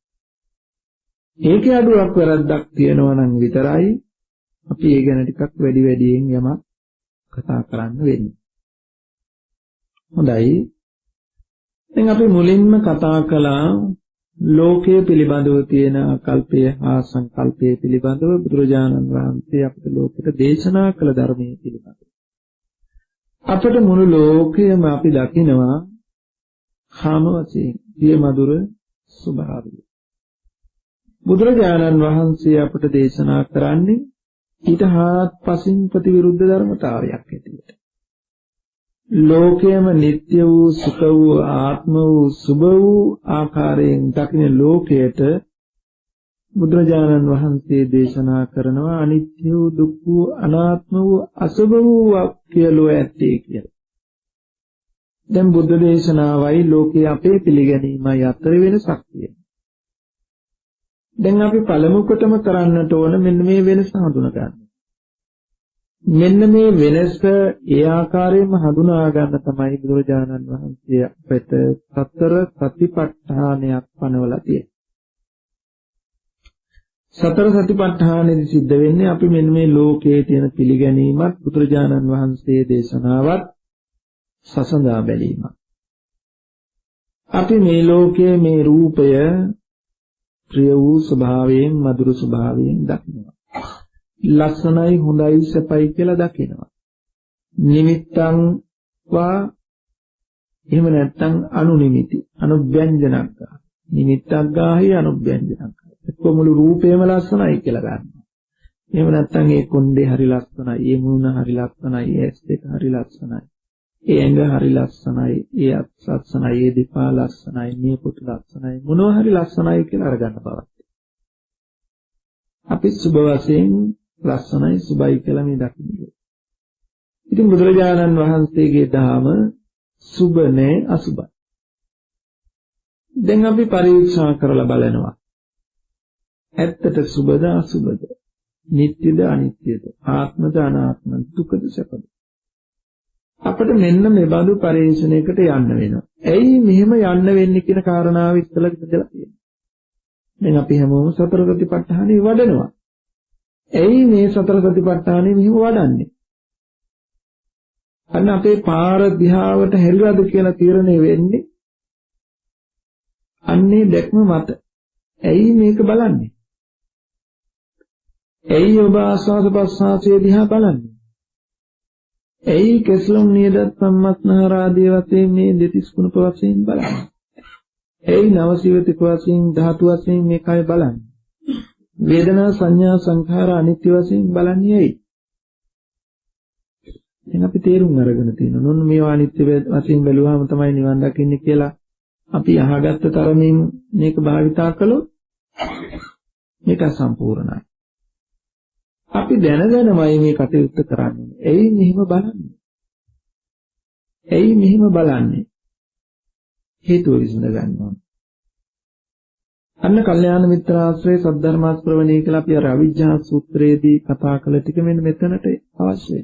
ඒකේ අඩුවක් වැරද්දක් තියෙනවා නම් විතරයි අපි ඒ ගැන ටිකක් වැඩි වැඩියෙන් යමක් කතා කරන්න වෙන්නේ. හොඳයි. දැන් අපි මුලින්ම කතා කළා ලෝකයේ පිළිබඳව තියෙන ආකල්පය හා සංකල්පය පිළිබඳව බුදුරජාණන් වහන්සේ අපට ලෝකෙට දේශනා කළ ධර්මයේ පිළිබඳව. අපට මුළු ලෝකයම අපි දකිනවා කාම වශයෙන් ප්‍රිය මధుර ස්වභාවය. බුදුරජාණන් වහන්සේ අපට දේශනා කරන්නේ ඊට හාත්පසින් ප්‍රතිවිරුද්ධ ධර්මතාවයක් ඇටියට. ලෝකයේම නিত্য වූ සුඛ වූ ආත්ම වූ සුභ වූ ආකාරයෙන් දකින ලෝකයට බුදුරජාණන් වහන්සේ දේශනා කරනවා අනිත්‍ය වූ දුක්ඛ වූ අනාත්ම වූ අසුභ වූ කියලා ඇත්තේ කියලා. දැන් බුද්ධ දේශනාවයි ලෝකයේ අපේ පිළිගැනීමයි අතර වෙනසක් තියෙනවා. දැන් අපි පළමු කොටම කරන්නට ඕන මෙන්න මේ වෙනස හඳුනා ගන්න. මෙන්න මේ වෙනස ඒ ආකාරයෙන්ම හඳුනා ගන්න තමයි බුදුරජාණන් වහන්සේ අපට සතර සතිපට්ඨානයක් පනවලා තියෙන්නේ. සතර සතිපට්ඨානෙදි සිද්ධ වෙන්නේ අපි මෙන්න මේ ලෝකයේ තියෙන පිළිගැනීමත් බුදුරජාණන් වහන්සේ දේශනාවත් සසඳා බැලීමක්. අපි මේ ලෝකයේ මේ රූපය ප්‍රිය වූ ස්වභාවයෙන් මధుර ස්වභාවයෙන් දකිනවා. ලස්සනයි හොඳයි සපයි කියලා දකිනවා. නිමිත්තං වා එහෙම නැත්නම් අනුනිමිති අනුභ්‍යංජනක් ගන්න. නිමිත්තක් ගාහි අනුභ්‍යංජනක් ගන්න. එක්ක මුළු රූපේම ලස්සනයි කියලා ගන්නවා. එහෙම නැත්නම් ඒ කොණ්ඩේ හරි ලස්සනයි, ඒ මූණ හරි ලස්සනයි, ඒ ඇස් දෙක හරි ලස්සනයි. ඒ ඇඟ හරි ලස්සනයි, ඒ අත් ලස්සනයි, ඒ දෙපා ලස්සනයි, මේ පුතු ලස්සනයි, මොනවා හරි ලස්සනයි කියලා අරගන්න බවත්. අපි සුභ වශයෙන් ලස්සනයි සුභයි කියලා මේ දකින්නේ. ඉතින් බුදුරජාණන් වහන්සේගේ ධාම සුභ නේ අසුභයි. දැන් අපි පරීක්ෂා කරලා බලනවා. ඇත්තට සුභද අසුභද? නිට්ටයද අනිත්‍යද? ආත්මද අනාත්මද? දුකද සැපද? අපිට මෙන්න මේ බඳු පරිශ්‍රණයකට යන්න වෙනවා. ඇයි මෙහෙම යන්න වෙන්නේ කියන කාරණාව ඉස්සෙල්ලා ඉඳලා තියෙනවා. දැන් අපි හැමෝම සතර සතිපට්ඨානෙ වඩනවා. ඇයි මේ සතර සතිපට්ඨානෙ මෙහෙම වඩන්නේ? අන්න අපේ පාර දිහාවට හැරිලාද කියලා තීරණය වෙන්නේ අන්නේ දැක්ම මත. ඇයි මේක බලන්නේ? ඇයි ඔබ ආස්වාද ප්‍රසආසයේ දිහා බලන්නේ? ඇයි කෙස්ලොම් නියදත් සම්මස්නහර ආදී වශයෙන් මේ දෙතිස් කුණප වශයෙන් බලන්නේ? ඇයි නවසීවතික වශයෙන් ධාතු වශයෙන් මේ කය බලන්නේ? වේදනා සංඥා සංඛාර අනිත්‍ය වශයෙන් බලන්නේ ඇයි? එහෙනම් අපි තේරුම් අරගෙන තියෙනවා. නෝන මේවා අනිත්‍ය වශයෙන් බැලුවාම තමයි නිවන් දකින්නේ කියලා අපි අහගත්ත තරමින් මේක භාවිතා කළොත් මේක සම්පූර්ණයි. අපි දැනගෙනමයි මේ කටයුත්ත කරන්නේ. ඇයි මෙහෙම බලන්නේ? ඇයි මෙහෙම බලන්නේ? හේතුව විසඳ ගන්න ඕනේ. අන්න කල්යාණ මිත්‍ර ආශ්‍රය සද්ධර්ම ශ්‍රවණය කියලා අපි අර අවිජ්ජා සූත්‍රයේදී කතා කළ ටික මෙන්න මෙතනට අවශ්‍යයි.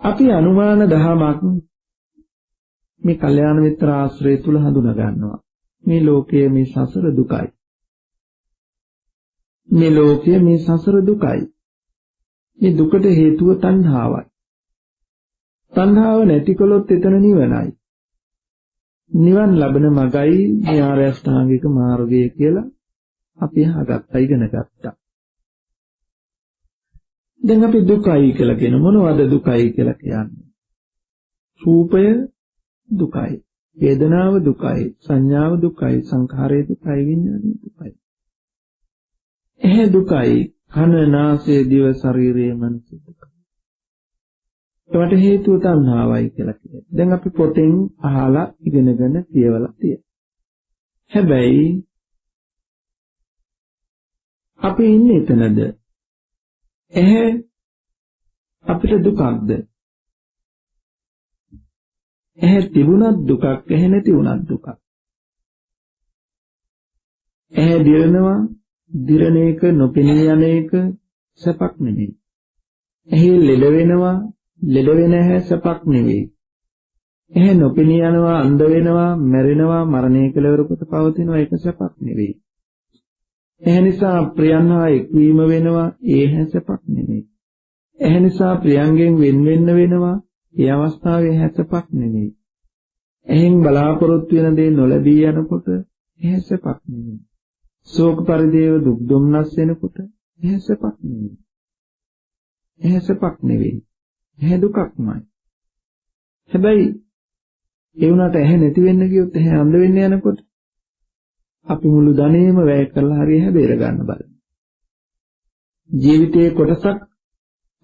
අපි අනුමාන දහමක් මේ කල්යාණ මිත්‍ර ආශ්‍රය තුල හඳුනා ගන්නවා. මේ ලෝකයේ මේ සසර දුකයි. මේ ලෝකයේ මේ සසර දුකයි. මේ දුකට හේතුව තණ්හාවයි. තණ්හාව නැතිකොලොත් එතන නිවනයි. නිවන් ලබන මගයි මේ ආර්ය අෂ්ටාංගික මාර්ගය කියලා අපි අහගත්තා ඉගෙන ගත්තා. දැන් අපි දුකයි කියලා කියන මොනවද දුකයි කියලා කියන්නේ? රූපය දුකයි, වේදනාව දුකයි, සංඥාව දුකයි, සංඛාරය දුකයි, විඥානය දුකයි. දුකයි, කන නාසය දිව ශරීරය මනස දුකයි. ඒවට හේතුව තණ්හාවයි කියලා කියනවා. දැන් අපි පොතෙන් අහලා ඉගෙනගෙන කියවලා තියෙනවා. හැබැයි අපි ඉන්නේ එතනද? අපිට දුකක්ද? තිබුණත් දුකක්, නැති වුණත් දුකක්. දිරනවා, දිරණ එක නොපෙනී යන එක සැපක් නෙමෙයි. ලෙඩ වෙනවා, ලෙඩ වෙන සැපක් නෙවෙයි. නොපෙනී යනවා, අන්ධ වෙනවා, මැරෙනවා, මරණය කෙලවරකට පවතිනවා ඒක සැපක් නෙවෙයි. ඒ නිසා ප්‍රියන් හා එක්වීම වෙනවා ඒ හැසපක් නෙමෙයි. ඒ නිසා ප්‍රියංගෙන් වෙන වෙනවා ඒ අවස්ථාවේ හැසපක් නෙමෙයි. එහෙන් බලාපොරොත්තු වෙන දේ නොලැබී යනකොට හැසපක් නෙමෙයි. ශෝක පරිදේව දුක් දුම්නස් වෙනකොට හැසපක් නෙමෙයි. හැසපක් නෙවෙයි. හැ දුකක්මයි. හැබැයි ඒ වුණාට ඇහැ නැති වෙන්න කියොත් ඇහැ අඳ වෙන්න යනකොට අපි මුළු ධනෙම වැය කරලා හරි ඇහැ බේර ගන්න බලමු. ජීවිතයේ කොටසක්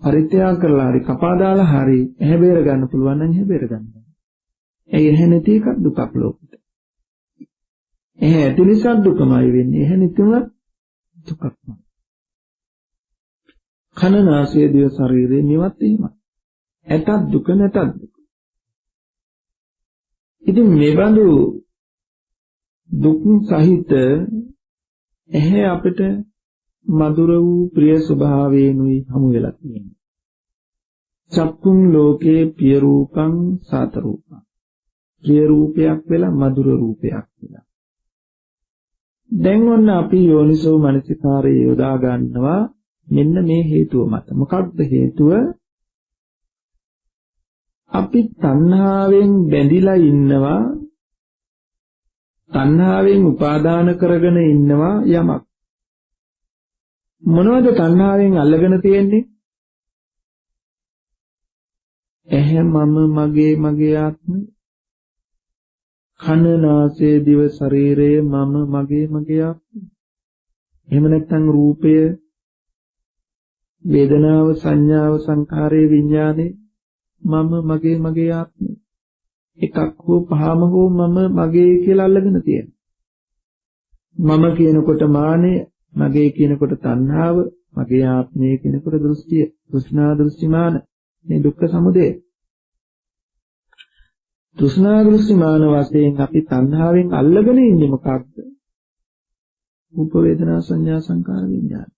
පරිත්‍යාග කරලා හරි කපා දාලා හරි ඇහැ බේර ගන්න පුළුවන් නම් ඇහැ බේර ගන්න. ඒ ඇහැ නැති එකක් දුකක් ලෝකෙට. ඇහැ ඇති නිසා දුකමයි වෙන්නේ. ඇහැ නැතිව දුකක්මයි. කන නාසය දිව ශරීරය නිවත් එහෙමයි. ඇතත් දුක නැතත් දුක. ඉතින් මේ බඳු දුක් සහිත ඇහැ අපිට මధుර වූ ප්‍රිය ස්වභාවයෙන්ුයි හමු වෙලා තියෙන්නේ. චක්කුම් ලෝකේ පිය රූපං සාත රූපං. ප්‍රිය රූපයක් වෙලා මధుර රූපයක් වෙලා. දැන් ඔන්න අපි යෝනිසෝ මනසිකාරය යොදා ගන්නවා මෙන්න මේ හේතුව මත. මොකක්ද හේතුව? අපි තණ්හාවෙන් බැඳිලා ඉන්නවා. තණ්හාවෙන් උපාදාන කරගෙන ඉන්නවා යමක්. මොනවද තණ්හාවෙන් අල්ලගෙන තියෙන්නේ? ඇහැ මම මගේ මගේ ආත්මය. කන නාසය දිව ශරීරය මම මගේ මගේ ආත්මය. එහෙම නැත්නම් රූපය, වේදනාව, සංඥාව, සංඛාරය, විඥානය මම මගේ මගේ ආත්මය. එකක් හෝ පහම හෝ මම මගේ කියලා අල්ලගෙන තියෙනවා. මම කියනකොට මානය, මගේ කියනකොට තණ්හාව, මගේ ආත්මය කියනකොට දෘෂ්ටිය, තෘෂ්ණා දෘෂ්ටිමාන. මේ දුක්ඛ සමුදය. තෘෂ්ණා දෘෂ්ටිමාන වශයෙන් අපි තණ්හාවෙන් අල්ලගෙන ඉන්නේ මොකක්ද? රූප වේදනා සංඥා සංකාර විඥාන.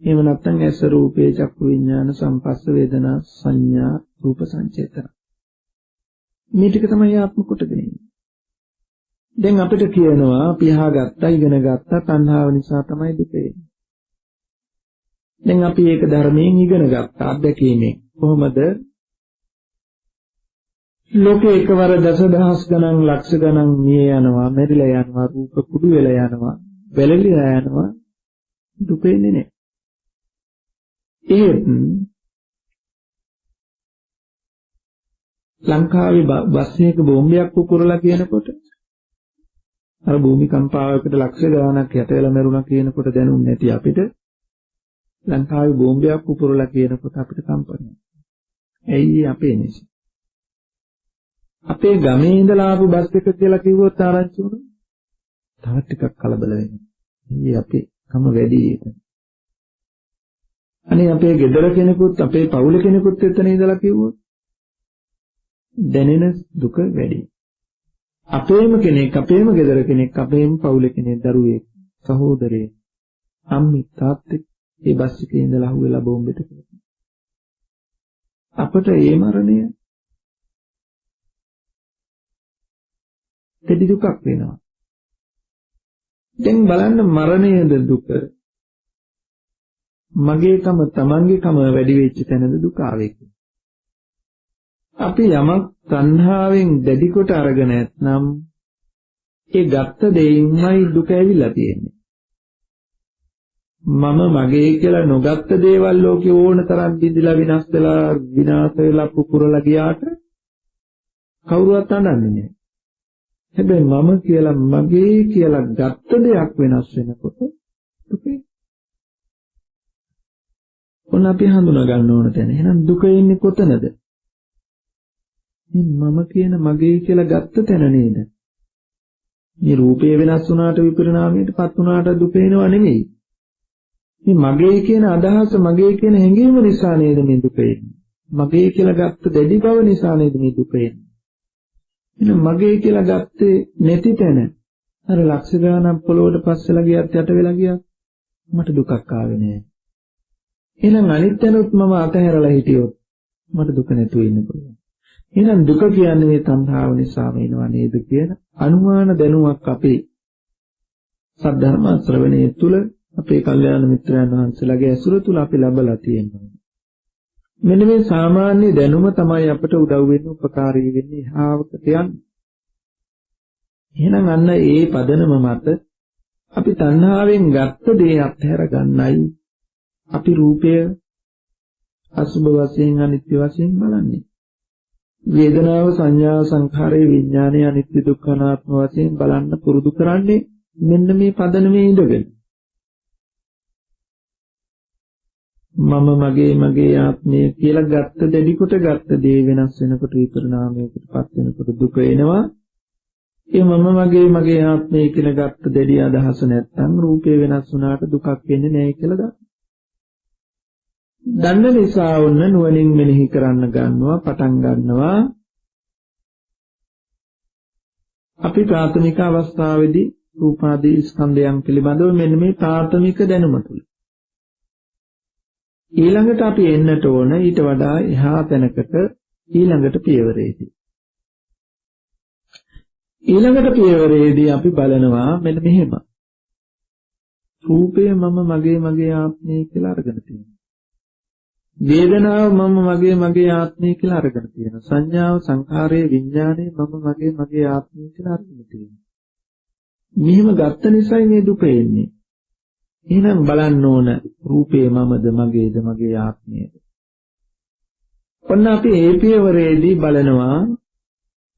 එහෙම නැත්නම් ඇස රූපේ චක්කු විඥාන සංපස්ස වේදනා සංඥා රූප සංචේතන. මේ ටික තමයි ආත්ම කොටගෙන ඉන්නේ. දැන් අපිට කියනවා අපි අහගත්තා ඉගෙන ගත්තා තණ්හාව නිසා තමයි දුක එන්නේ. දැන් අපි ඒක ධර්මයෙන් ඉගෙන ගත්තා අත්දැකීමෙන්. කොහොමද? ලෝකේ එකවර දසදහස් ගණන් ලක්ෂ ගණන් මිය යනවා, මැරිලා යනවා, රූප කුඩු වෙලා යනවා, වැළලීලා යනවා, දුක එන්නේ නැහැ. ඒත් ලංකාවේ බස් එකක බෝම්බයක් පුපුරලා කියනකොට අර භූමිකම්පාවකට ලක්ෂ ගණනක් යට වෙලා මැරුණා කියනකොට දැනුන්නේ නැති අපිට ලංකාවේ බෝම්බයක් පුපුරලා කියනකොට අපිට කම්පනයක්. ඇයි අපේ නිසා? අපේ ගමේ ඉඳලා ආපු බස් එක කියලා කිව්වොත් ආරංචි වුණා. තව ටිකක් කලබල වෙනවා. ඊ අපේ කම වැඩි ඒක. අනේ අපේ ගෙදර කෙනෙකුත් අපේ පවුල කෙනෙකුත් එතන ඉඳලා කිව්වොත් දැනෙන දුක වැඩි. අපේම කෙනෙක්, අපේම ගෙදර කෙනෙක්, අපේම පවුල කෙනෙක්, දරුවෙක්, සහෝදරයෙක්, අම්මි තාත්තෙක් ඒ බස් එකේ ඉඳලා අහුවෙලා බෝම්බෙට කියලා. අපට ඒ මරණය දෙවි දුකක් වෙනවා. දැන් බලන්න මරණයද දුක මගේකම තමන්ගේකම වැඩි වෙච්ච තැනද දුක ආවේ. අපි යමක් තණ්හාවෙන් දැඩි කොට අරගෙන නැත්නම් ඒ ගත්ත දෙයින්මයි දුක ඇවිල්ලා තියෙන්නේ. මම මගේ කියලා නොගත්ත දේවල් ලෝකේ ඕන තරම් බිඳිලා විනාශ වෙලා පුපුරලා ගියාට කවුරුවත් අඬන්නේ නැහැ. හැබැයි මම කියලා මගේ කියලා ගත්ත දෙයක් වෙනස් වෙනකොට දුකේ ඔන්න අපි හඳුනා ගන්න ඕන තැන. එහෙනම් දුක ඉන්නේ කොතනද? මම කියන මගේ කියලා ගත්ත තැන නේද? මේ රූපය වෙනස් වුණාට විපරිණාමයටපත් වුණාට දුක එනව නෙමෙයි. මේ මගේ කියන අදහස මගේ කියන හැඟීම නිසා නේද මේ දුක එන්නේ. මගේ කියලා ගත්ත දැඩි බව නිසා නේද මේ දුක එන්නේ. එහෙනම් මගේ කියලා ගත්තේ නැති තැන අර ලක්ෂ ගණන් පොළොවට පස්සලා ගියත් යට වෙලා ගියත් මට දුකක් ආවේ නෑ. එහෙනම් අනිත් තැනොත් මම අතහැරලා හිටියොත් මට දුක නැතුව ඉන්න පුළුවන්. එහෙනම් දුක කියන්නේ මේ තණ්හාව නිසාම එනවා නේද කියන අනුමාන දැනුමක් අපේ සද්ධර්ම ශ්‍රවණයේ තුල අපේ කල්යාණ මිත්‍රයන් වහන්සේලාගේ ඇසුර තුල අපි ලබලා තියෙනවා. මෙන්න මේ සාමාන්‍ය දැනුම තමයි අපට උදව් වෙන්නේ, උපකාරී වෙන්නේ ඉහාවකට යන්න. එහෙනම් අන්න ඒ පදනම මත අපි තණ්හාවෙන් ගත්ත දේ අත්හැර ගන්නයි අපි රූපය අසුභ වශයෙන් අනිත්‍ය වශයෙන් බලන්නේ. වේදනාව සංඥා සංඛාරයේ විඥානයේ අනිත්‍ය දුක්ඛ අනාත්ම වශයෙන් බලන්න පුරුදු කරන්නේ මෙන්න මේ පදනමේ ඉඳගෙන. මම මගේ ආත්මය කියලා ගත්ත දෙඩි කොට ගත්ත දේ වෙනස් වෙනකොට විපරිණාමයකටපත් වෙනකොට දුක එනවා. ඒ මම මගේ ආත්මය කියලා ගත්ත දෙඩි අදහස නැත්තම් රූපේ වෙනස් වුණාට දුකක් වෙන්නේ නැහැ කියලා ගන්න. දන්න නිසා වුණ නුවණින් මෙනෙහි කරන්න ගන්නවා, පටන් ගන්නවා. අපි ප්‍රාථමික අවස්ථාවේදී රූපාදී ස්කන්ධයන් පිළිබඳව මෙන්න මේ ප්‍රාථමික දැනුම තුල ඊළඟට අපි එන්නට ඕන ඊට වඩා එහා තැනකට ඊළඟට පියවරේදී. ඊළඟට පියවරේදී අපි බලනවා මෙන්න මෙහෙම. රූපය මම මගේ ආත්මය කියලා අරගෙන තියෙනවා. වේදනාව මම මගේ ආත්මය කියලා අරගෙන තියෙනවා. සංඥාව සංඛාරයේ විඥානය මම මගේ ආත්මය කියලා අරගෙන තියෙනවා. මෙහෙම ගත්ත නිසායි මේ දුක එන්නේ. එහෙනම් බලන්න ඕන රූපේ මමද මගේ ආත්මයද? ඔන්න අපි ඒ පියවරේදී බලනවා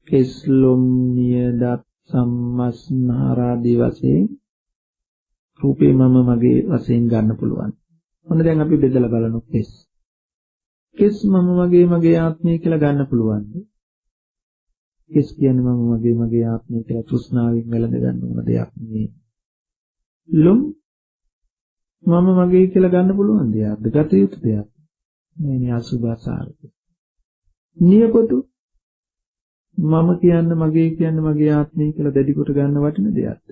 කෙස්ලොම් නියදත් සම්මස්නහරාදී වශයෙන් රූපේ මම මගේ වශයෙන් ගන්න පුළුවන්. ඔන්න දැන් අපි බෙදලා බලමු කෙස් මම මගේ ආත්මය කියලා ගන්න පුළුවන්. කෙස් කියන්නේ මම මගේ ආත්මය කියලා තෘෂ්ණාවෙන් වැළඳ ගන්න ඕන දෙයක් නෙවෙයි. ලොම් මම මගේ කියලා ගන්න පුළුවන් දෙයක්ද? ගත යුතු දෙයක්. මේ අසුභාසාරක. නියපොතු මම කියන්නේ මගේ ආත්මය කියලා දැඩි කොට ගන්න වටින දෙයක්ද?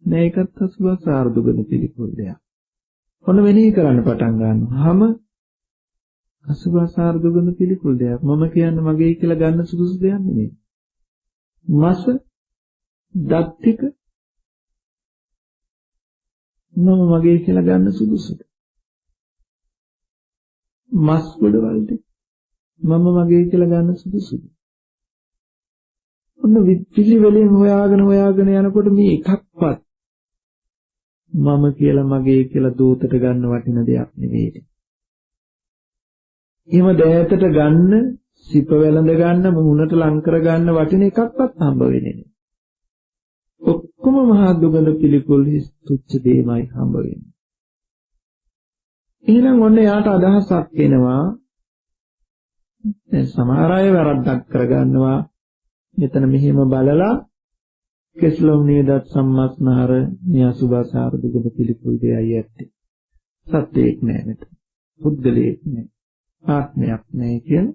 නෑ, ඒකත් අසුභාසාර දුගන පිළිකුල් දෙයක්. ඔන්න වෙනෙහි කරන්න පටන් ගන්නවා. හැම අසුභාසාර දුගන පිළිකුල් දෙයක්. මම කියන්නේ මගේ කියලා ගන්න සුදුසු දෙයක් නෙමෙයි. මස දත් ටික මම මගේ කියලා ගන්න සුදුසුද? මස් ගොඩවල් ටික මම මගේ කියලා ගන්න සුදුසුද? ඔන්න පිළිවෙලින් හොයාගෙන යනකොට මේ එකක්වත් මම කියලා මගේ කියලා දෝතට ගන්න වටින දෙයක් නෙවෙයි. එහෙම දෑතට ගන්න, සිප වැළඳ ගන්න, මුහුණට ලං කර ගන්න වටින එකක්වත් හම්බ වෙන්නේ නැහැ. ඔක්කොම මහා දුගඳ පිළිකුල් තුච්ච දෙයමයි හම්බ වෙන්නේ. එහෙනම් ඔන්න යාට අදහසක් එනවා. දැන් සමහර අය වැරද්දක් කරගන්නවා. මෙතන මෙහෙම බලලා කෙස්ලොම් නියදත් සම්මස්නහර නියසුභාසාර දුගඳ පිළිකුල් දෙයයි ඇත්තේ. සත්‍යයක් නෑ මෙතන. පුද්ගලයෙක් නෑ. ආත්මයක් නෑ කියන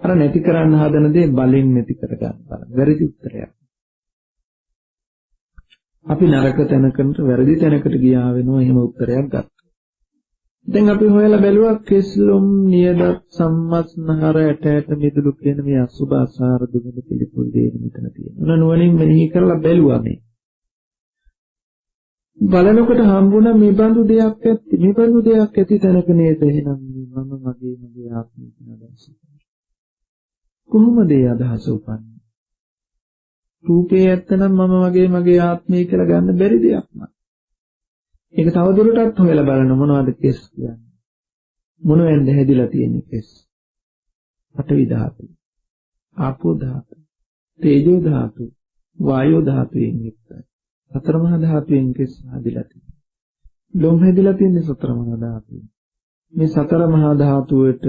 අර නැති කරන්න හදන දේ බලෙන් නැති කරගන්න බලන්න. වැරදි උත්තරයක්. අපි නරක තැනකට වැරදි තැනකට ගියා වෙනවා එහෙම උත්තරයක් ගත්තා. දැන් අපි හොයලා බැලුවා කෙස්ලොම් නියදත් සම්මස්නහර ඇට මිදුළු කියන මේ අසුභාසාර දුගඳ පිළිකුල් දේ මෙතන තියෙනවා. නුවණින් මෙනෙහි කරලා බැලුවා මේ. බලනකොට හම්බුණා මේ බඳු දෙයක් ඇති තැනක නේද එහෙනම් මම මගේ ආත්මය කියන අදහස. කොහොමද ඒ අදහස උපන්නේ? රූපේ ඇත්තනම් මම මගේ ආත්මය කියලා ගන්න බැරි දෙයක්ම. ඒක තවදුරටත් හොයලා බලන්න මොනවද කෙස් කියන්නේ? මොනවෙන්ද හැදිලා තියෙන්නේ කෙස්? පඨවි ධාතු, ආපෝ ධාතු, තේජෝ ධාතු, වායෝ ධාතුයෙන් යුක්තයි. සතර මහා ධාතුයෙන් කෙස් හැදිලා තියෙනවා. ලොම් හැදිලා තියෙන්නේ සතර මහා ධාතුවෙන්. මේ සතර මහා ධාතුවට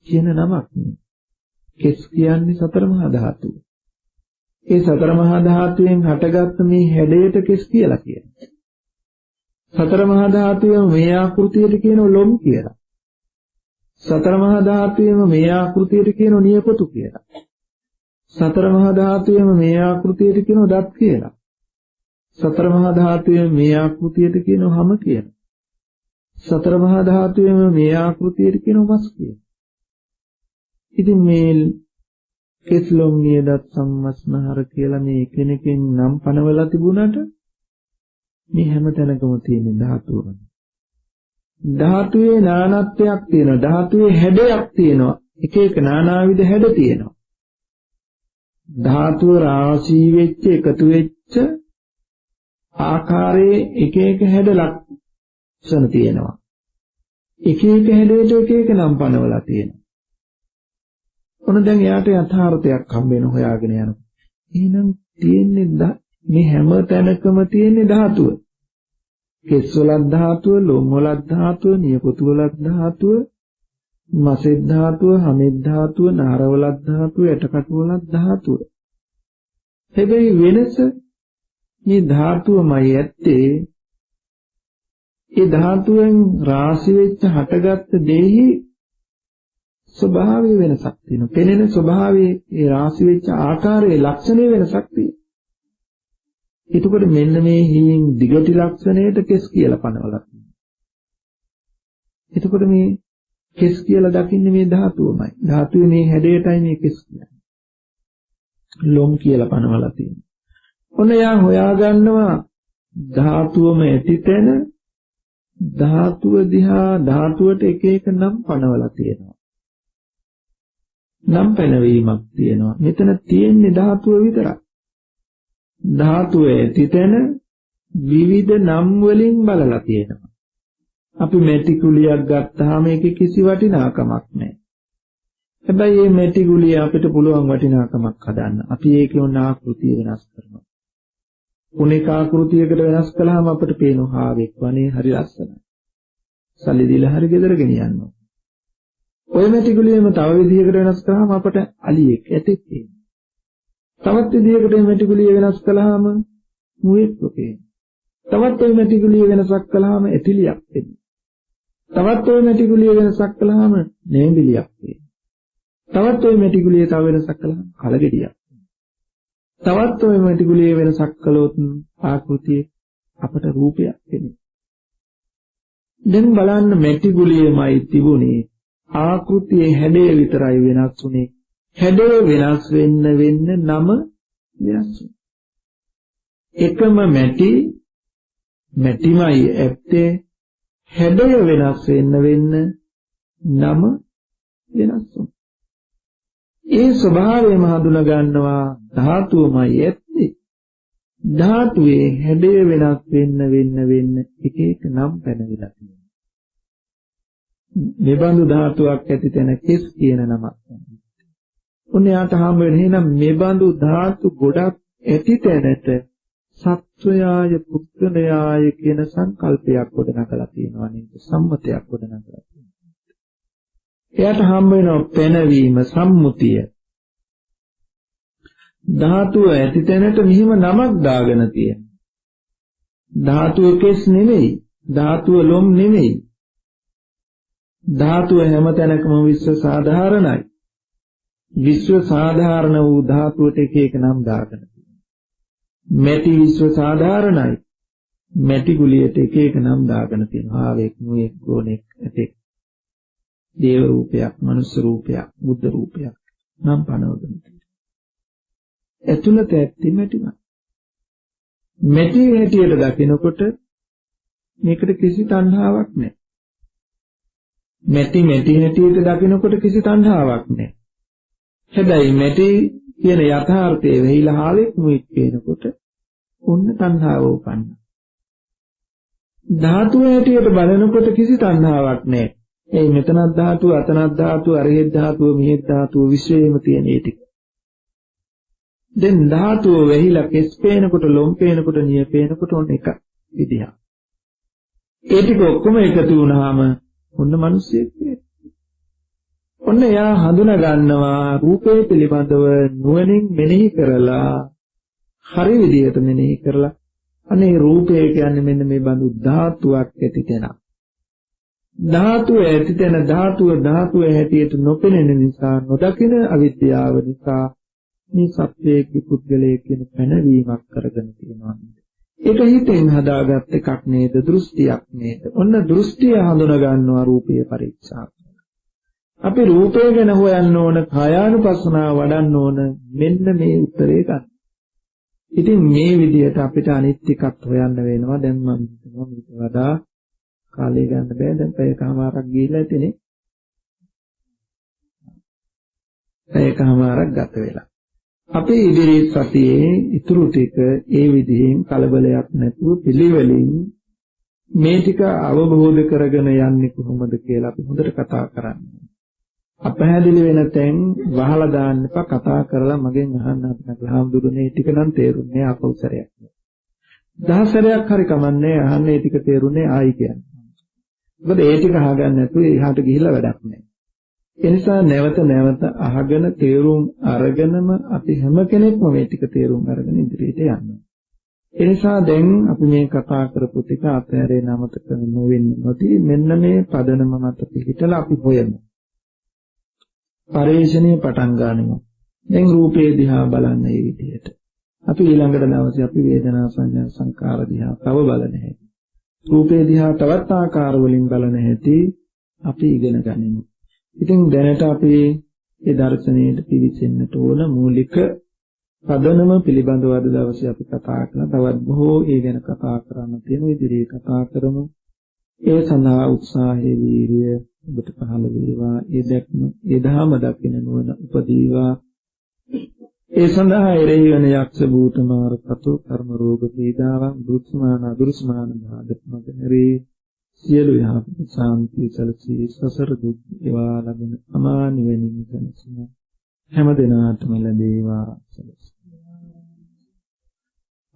කියන නමක් නේ. කෙස් කියන්නේ සතර මහා ධාතුව. ඒ සතර මහා ධාතුවෙන් හටගත්ත මේ හැඩයට කෙස් කියලා කියනවා. සතර මහා ධාතුවේම මේ ආකෘතියට කියනවා ලොම් කියලා. සතර මහා ධාතුවේම මේ ආකෘතියට කියනවා නියපොතු කියලා. සතර මහා ධාතුවේම මේ ආකෘතියට කියනවා දත් කියලා. සතර මහා ධාතුවේම මේ ආකෘතියට කියනවා හම කියලා. සතර මහා ධාතුවේම මේ ආකෘතියට කියනවා මස් කියලා. ඉතින් මේ කෙස්ලොම් නියදත් සම්මස්නහර කියලා මේ කෙනකින් නම් පනවලා තිබුණාට මේ හැම තැනකම තියෙන ධාතුව. ධාතුවේ නානත්වයක් තියෙනවා. ධාතුවේ හැඩයක් තියෙනවා. එක එක නානාවිධ හැඩ තියෙනවා. ධාතුව රාශී වෙච්ච එකතු වෙච්ච ආකාරයේ එක එක හැඩ ලක්ෂණ තියෙනවා. එක එක හැඩයට එක එක නම් පනවලා තියෙනවා. ඔන්න දැන් එයාට යථාර්ථයක් හම්බ වෙන හොයාගෙන යනවා. එහෙනම් තියෙන්නේ මේ හැම තැනකම තියෙන්නේ ධාතුව. කෙස් වලක් ධාතුව, ලොම් වලක් ධාතුව, නියපොතු වලක් ධාතුව, මසෙත් ධාතුව, හමෙත් ධාතුව, නාර වලක් ධාතුව, ඇටකටු වලක් ධාතුව. හැබැයි වෙනස මේ ධාතුවමයි ඇත්තේ. ඒ ධාතුවෙන් රාශි වෙච්ච හටගත්ත දෙහි ස්වභාවය වෙනසක් තියෙනවා. පෙනෙන ස්වභාවයේ ඒ රාශි වෙච්ච ආකාරයේ ලක්ෂණයේ වෙනසක් තියෙනවා. එතකොට මෙන්න මේ හීන් දිගටි ලක්ෂණයට කෙස් කියලා පනවලා තියෙනවා. එතකොට මේ කෙස් කියලා දකින්නේ මේ ධාතුවමයි. ධාතුවේ මේ හැඩයටයි මේ කෙස් කියන්නේ. ලොම් කියලා පනවලා තියෙනවා. ඔන්න යා හොයාගන්නවා ධාතුවම ඇතිතැන ධාතුව දිහා ධාතුවට එක එක නම් පනවලා තියෙනවා. නම් පැනවීමක් තියෙනවා. මෙතන තියෙන්නේ ධාතුව විතරයි. ධාතුව ඇතිතැන විවිධ නම් වලින් බලලා තියෙනවා. අපි මැටි කුලියක් ගත්තාම ඒකේ කිසි වටිනාකමක් නැහැ. හැබැයි මේ මැටි කුලිය අපිට පුළුවන් වටිනාකමක් හදන්න. අපි ඒකේ උන ආකෘතිය වෙනස් කරනවා. උණේක ආකෘතියකට වෙනස් කළාම අපිට පේනවා හාවෙක් වනේ හරි ලස්සනයි. සල්ලි දීලා හරි ගෙදර ගෙනියනවා. ඔය මැටි කුලියම තව විදිහකට වෙනස් කළාම අපට අලියෙක් ඇතෙක් පේනවා. තවත් විදිහකට මේ මැටි කුලිය වෙනස් කළාම මුවෙක් පේනවා. තවත් ওই මැටි කුලිය වෙනසක් කළාම ඇටිලියක් වෙනවා. තවත් ওই මැටි කුලිය වෙනසක් කළාම නේඹිලියක් වෙනවා. තවත් ওই මැටි කුලිය තව වෙනසක් කළාම කලගෙඩියක් වෙනවා. තවත් ওই මැටි කුලිය වෙනසක් කළොත් ආකෘතියේ අපට රූපයක් වෙනවා. දැන් බලන්න මැටි කුලියමයි තිබුණේ ආකෘතියේ හැඩය විතරයි වෙනස් වුනේ. හැඩය වෙනස් වෙන්න නම වෙනස් වෙනවා. එකම මැටිමයි ඇත්තේ හැඩය වෙනස් වෙන්න නම වෙනස් වෙනවා. ඒ ස්වභාවයම හඳුනා ගන්නවා ධාතුවමයි ඇත්තේ. ධාතුවේ හැඩය වෙනස් වෙන්න එක එක නම් පැනවිලා තියෙනවා. මෙබඳු ධාතුවක් ඇති තැන කෙස් කියන නමක්. ඔන්න යාට හම්බ වෙන එහෙනම් මෙබඳු ධාතු ගොඩක් ඇති තැනට සත්වයාය පුද්ගලයාය කියන සංකල්පයක් ගොඩනගලා තියෙනවා නේද? සම්මතයක් ගොඩනගලා තියෙනවා. එයාට හම්බ වෙනවා පැනවීම සම්මුතිය. ධාතුව ඇති තැනට මෙහිම නමක් දාගෙන තියෙනවා. ධාතුව කෙස් නෙමෙයි, ධාතුව ලොම් නෙමෙයි. ධාතුව හැම තැනකම විශ්ව සාධාරණයි. විශ්ව සාධාරණ වූ ධාතුවට එක එක නම් දාගෙන මැටි විශ්ව සාධාරණයි. මැටි ගුලියට එක එක නම් දාගෙන තියෙනවා. ආවෙක් නුයෙක් ගෝණෙක් ඇතෙක්. දේව රූපයක්, මනුෂ්‍ය රූපයක්, බුද්ධ රූපයක් නම් පනවගෙන තියෙනවා. ඇතුළත ඇත්තේ මැටිමයි. මැටි හැටියට දකිනකොට මේකට කිසි තණ්හාවක් නැහැ. මැටි හැටියට දකිනකොට කිසි තණ්හාවක් නැහැ. හැබැයි මැටි කියන යථාර්ථයේ වෙහිලා ආවෙක් නුයෙක් වෙනකොට ඔන්න තණ්හාව උපන්නා. ධාතුව හැටියට බලනකොට කිසි තණ්හාවක් නැහැ. ඒ මෙතනක් ධාතුව, අතනක් ධාතුව, අරහෙත් ධාතුව, මෙහෙත් ධාතුව විශ්වයේම තියෙන ඒ ටික. දැන් ධාතුව වෙහිලා කෙස් පේනකොට, ලොම් පේනකොට, නිය පේනකොට ඔන්න එක විදිහක්. ඒ ටික ඔක්කොම එකතු වුණාම ඔන්න මිනිස්සෙක් වෙයි. ඔන්න එයා හඳුනා ගන්නවා රූපේ පිළිබඳව නුවණින් මෙනෙහි කරලා, හරි විදිහට මෙනෙහි කරලා අනේ රූපය කියන්නේ මෙන්න මේ බඳු ධාතුවක් ඇති තැන. ධාතුව ඇති තැන ධාතුව හැටියට නොපෙනෙන නිසා, නොදකින අවිද්‍යාව නිසා මේ සත්‍යයේ පුද්ගලයේ කියන පැනවීමක් කරගෙන තියෙනවා නේද? ඒක හිතෙන් හදාගත් එකක් නේද? දෘෂ්ටියක් නේද? ඔන්න දෘෂ්ටිය හඳුනා ගන්නවා රූපයේ පරීක්ෂා. අපි රූපය ගැන හොයන්න ඕන, කායානුපස්සනාව වඩන්න ඕන. මෙන්න මේ උත්තරේ ගන්න. ඉතින් මේ විදිහට අපිට අනිත් ටිකත් හොයන්න වෙනවා. දැන් මම හිතනවා මේක වඩා කාලය ගන්න බෑ. දැන් පැයකමාරක් ගිහිල්ලා ඉතිනේ. පැයකමාරක් ගත වෙලා. අපේ ඉදිරි සතියේ ඉතුරු ටික ඒ විදිහෙන් කලබලයක් නැතුව පිළිවෙලින් මේ ටික අවබෝධ කරගෙන යන්නේ කොහොමද කියලා අපි හොඳට කතා කරන්නේ. අපහැදිලි වෙන තැන් වහලා දාන්න එපා, කතා කරලා මගෙන් අහන්න අපිට හාමුදුරනේ ටික නම් තේරුන්නේ අපෞසරයක්. 10 සැරයක් හරි කමන්නේ අහන්නේ ඒ ටික තේරුන්නේ ආයි කියන්නේ. මොකද ඒ ටික අහගන්න නැතුව එහාට ගිහිල්ලා වැඩක් නැහැ. ඒ නිසා නැවත නැවත අහගෙන තේරුම් අරගෙනම අපි හැම කෙනෙක්ම මේ ටික තේරුම් අරගෙන ඉදිරියට යනවා. ඒ නිසා දැන් අපි මේ කතා කරපු ටික අතහැරේ නමතක නොවෙන්නේ නැති මෙන්න මේ පදනම මත පිළිතලා අපි හොයමු. පරිශ්‍රණය පටන් ගන්නවා. දැන් රූපේ දිහා බලන්න මේ විදිහට. අපි ඊළඟට දවසේ අපි වේදනා සංඥා සංකාර දිහා තව බලන හැටි. රූපේ දිහා තවත් ආකාර වලින් බලන හැටි අපි ඉගෙන ගනිමු. ඉතින් දැනට අපි ඒ දර්ශනයට පිවිසෙන්නට ඕන මූලික පදනම පිළිබඳව අද දවසේ අපි කතා කළා. තවත් බොහෝ ඒ ගැන කතා කරන්න තියෙන ඉදිරියේ කතා කරමු. ඒ සඳහා උත්සාහයේ වීරිය ඔබට පහළ වේවා. ඒ දැක්ම, ඒ ධහම දකින නුවණ උපදීවා. ඒ සඳහා එරෙහි වන යක්ෂ භූත මාර පතු කර්ම රෝග පීඩාවන් දුක්මාන අදුරුස්මාන බාධක මගහැරී සියලු යහපත සාන්තිය සැලසී සසර දුක් ඒවා ලබන අමා නිවනින් සැනසීම හැම දිනාටම ලැබේවා.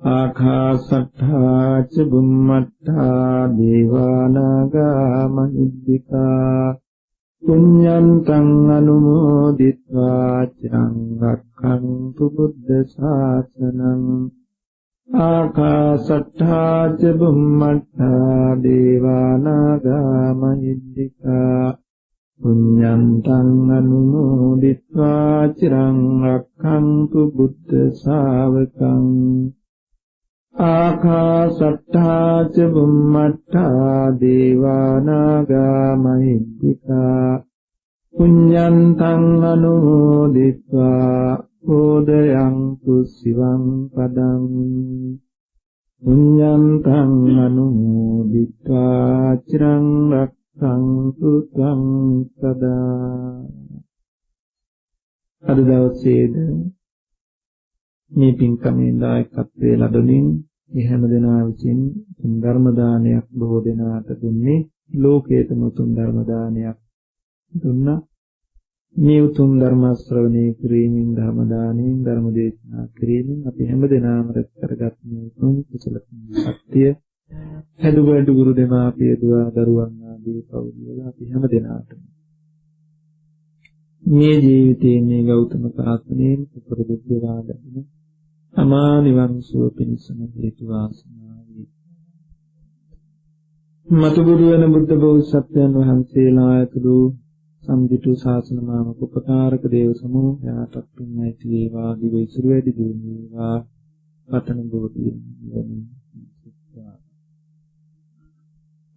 ආකාසට්ඨා ච බුම්මට්ඨා දේවානාගා මහිද්దికා පුඤ්ඤන්තං අනුමෝදිත්වා චිරං රක්ඛන්තු බුද්ධ ශාසනං. ආකාසට්ඨා ච බුම්මට්ඨා දේවානාගා මහිද්దికා පුඤ්ඤන්තං අනුමෝදිත්වා චිරං රක්ඛන්තු බුද්ධ ශාවකං. ආකාසට්ඨා ච බුම්මට්ඨා දේවානාගා මහිද්దికා පුඤ්ඤන්තං අනුමෝදිත්වා උදයන්තු සිවං පදං. පුඤ්ඤන්තං අනුමෝදිත්වා චිරං රක්ඛන්තු ත්වං සදා. අද දවසේද මේ පින්කමේ දායකත්වයේ ලැබෙමින් මේ හැම දෙනා විසින් ධර්ම දානයක් බොහෝ දෙනාට දුන්නේ. ලෝකේතම උතුම් ධර්ම දානයක් දුන්නා. මේ උතුම් ධර්ම ශ්‍රවණය කිරීමෙන්, ධර්ම දානයෙන්, ධර්ම දේශනා කිරීමෙන් අපි හැම දෙනාම රැස් කරගත් මේ උතුම් කුසල ශක්තිය හැදුවඩු ගුරු දෙමාපිය දුව දරුවන් ආදී පවුල් අපි හැම දෙනාටම මේ ජීවිතයේ මේ ගෞතම සාසනයෙන් උපරිම දේවා ලැබෙන අමා නිවන් සුව පිණිසම හේතු වාසනා වේ. මතු බුදු වෙන බුද්ධ බෝසත්යන් වහන්සේලා ඇතුළු සම්දිතු ශාසන මාමක උපකාරක දේව සමූහයාට පින්යිති වේවා. දිව ඉසුරු වැඩි දුන් වේවා. පතන බෝධියෙන්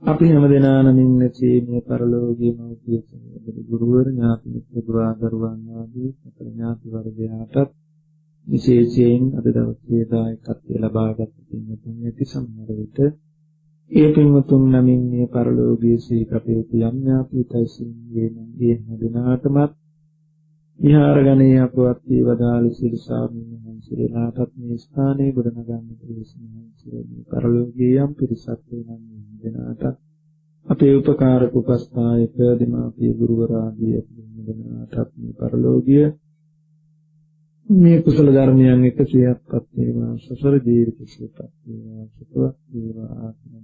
අපි හැම දෙනා නමින් නැසී මේ පරලෝකීය මෞර්තිය සමග ගුරුවර ඥාති මිත්‍ර දරුවන් ආදී සකල ඥාති වර්ගයාටත් විශේෂයෙන් අද දවසේ දායකත්වය ලබාගත් පින්වතුන් ඇති සමහර විට ඒ පින්වතුන් නමින් මේ පරලෝකීය සී කටයුතු යම් ඥාතියිතයිසින්ගේ නංගිය හැදෙනාටමත් විහාරගණේ අපවත් වී වදාළ සිල් ස්වාමීන් වහන්සේලාටත් මේ ස්ථානයේ ගොඩනගන්න පිළිසෙන්නේ පරලෝකීය යම් පිරිසක් වෙනන් දෙනාට අපේ උපකාරක උපස්ථායක දෙමාපිය ගුරුවරයාදී දෙනාටත් මේ පරලෝකීය මේ කුසල ධර්මයන් 100ක්පත් වේවා. සසර ජීවිත සුවපත් වේවා. සුවපත් වේවා. ආත්මයන්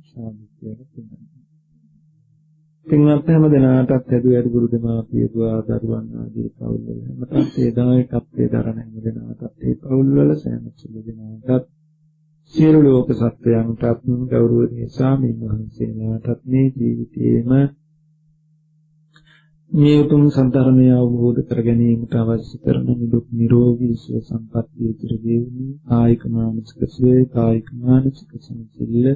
සාමිත්‍යයට පින්වත් හැම දෙනාටත් හැදුවට ගුරු දෙමාපිය දරුවන් ආදී පවුල් වල හැමතත් ඒ දායකත්වයේ දරන හැම දෙනාටත් ඒ පවුල් වල සෑම සිළු දෙනාටත් සියලු ලෝක සත්වයන්ටත් ගෞරවනීය ස්වාමීන් වහන්සේලාටත් මේ ජීවිතයේම මේ උතුම් සත්‍ය අවබෝධ කර ගැනීමට අවශ්‍ය කරන නිදුක් නිරෝගී සුව සම්පන්නිය චිරජීවනී කායික මානසික සුවය, කායික මානසික සමසිල්ල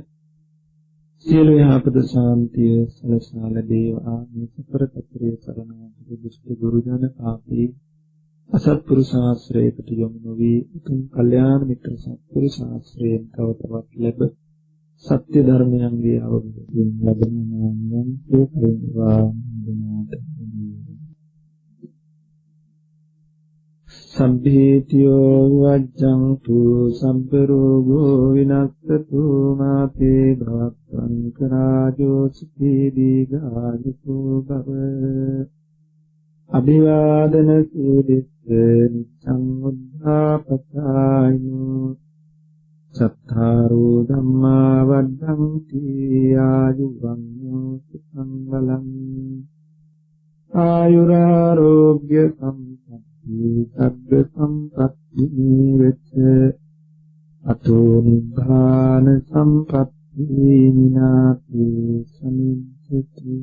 සියලු යහපත ශාන්තිය සලසා ලැබේවා. මේ සතර කතරේ සරණාගත දුෂ්ට ගුරුජන පාපී අසත්පුරුෂ ආශ්‍රයකට යොමු නොවි උතුම් කල්යාණ මිත්‍ර සත්පුරුෂ ආශ්‍රයෙන් තව තවත් ලැබ සත්‍ය ධර්මයන්ගේ අවබෝධයෙන් ලැබෙන ඥානයන් සේකේවා දුනාත. සම්භීතියෝ වජ්ජන්තු සම්ප රෝගෝ විනස්සතු මාතේ භවත්වං කරාජෝ සුඛී දීඝායුකෝ භව. අභිවාදන සීලිස්ස නිච්ඡං උද්ධාපචායිනෝ සත්තාරෝ ධම්මා වද්දන්ති ආයුවන්නෝ සුඛං බලං ආයුරාෝග්‍ය සම්පatti සග්ග සම්පatti වෙච්ච අතෝ නිබ්බාන සම්පatti විනාති සමිච්ඡති.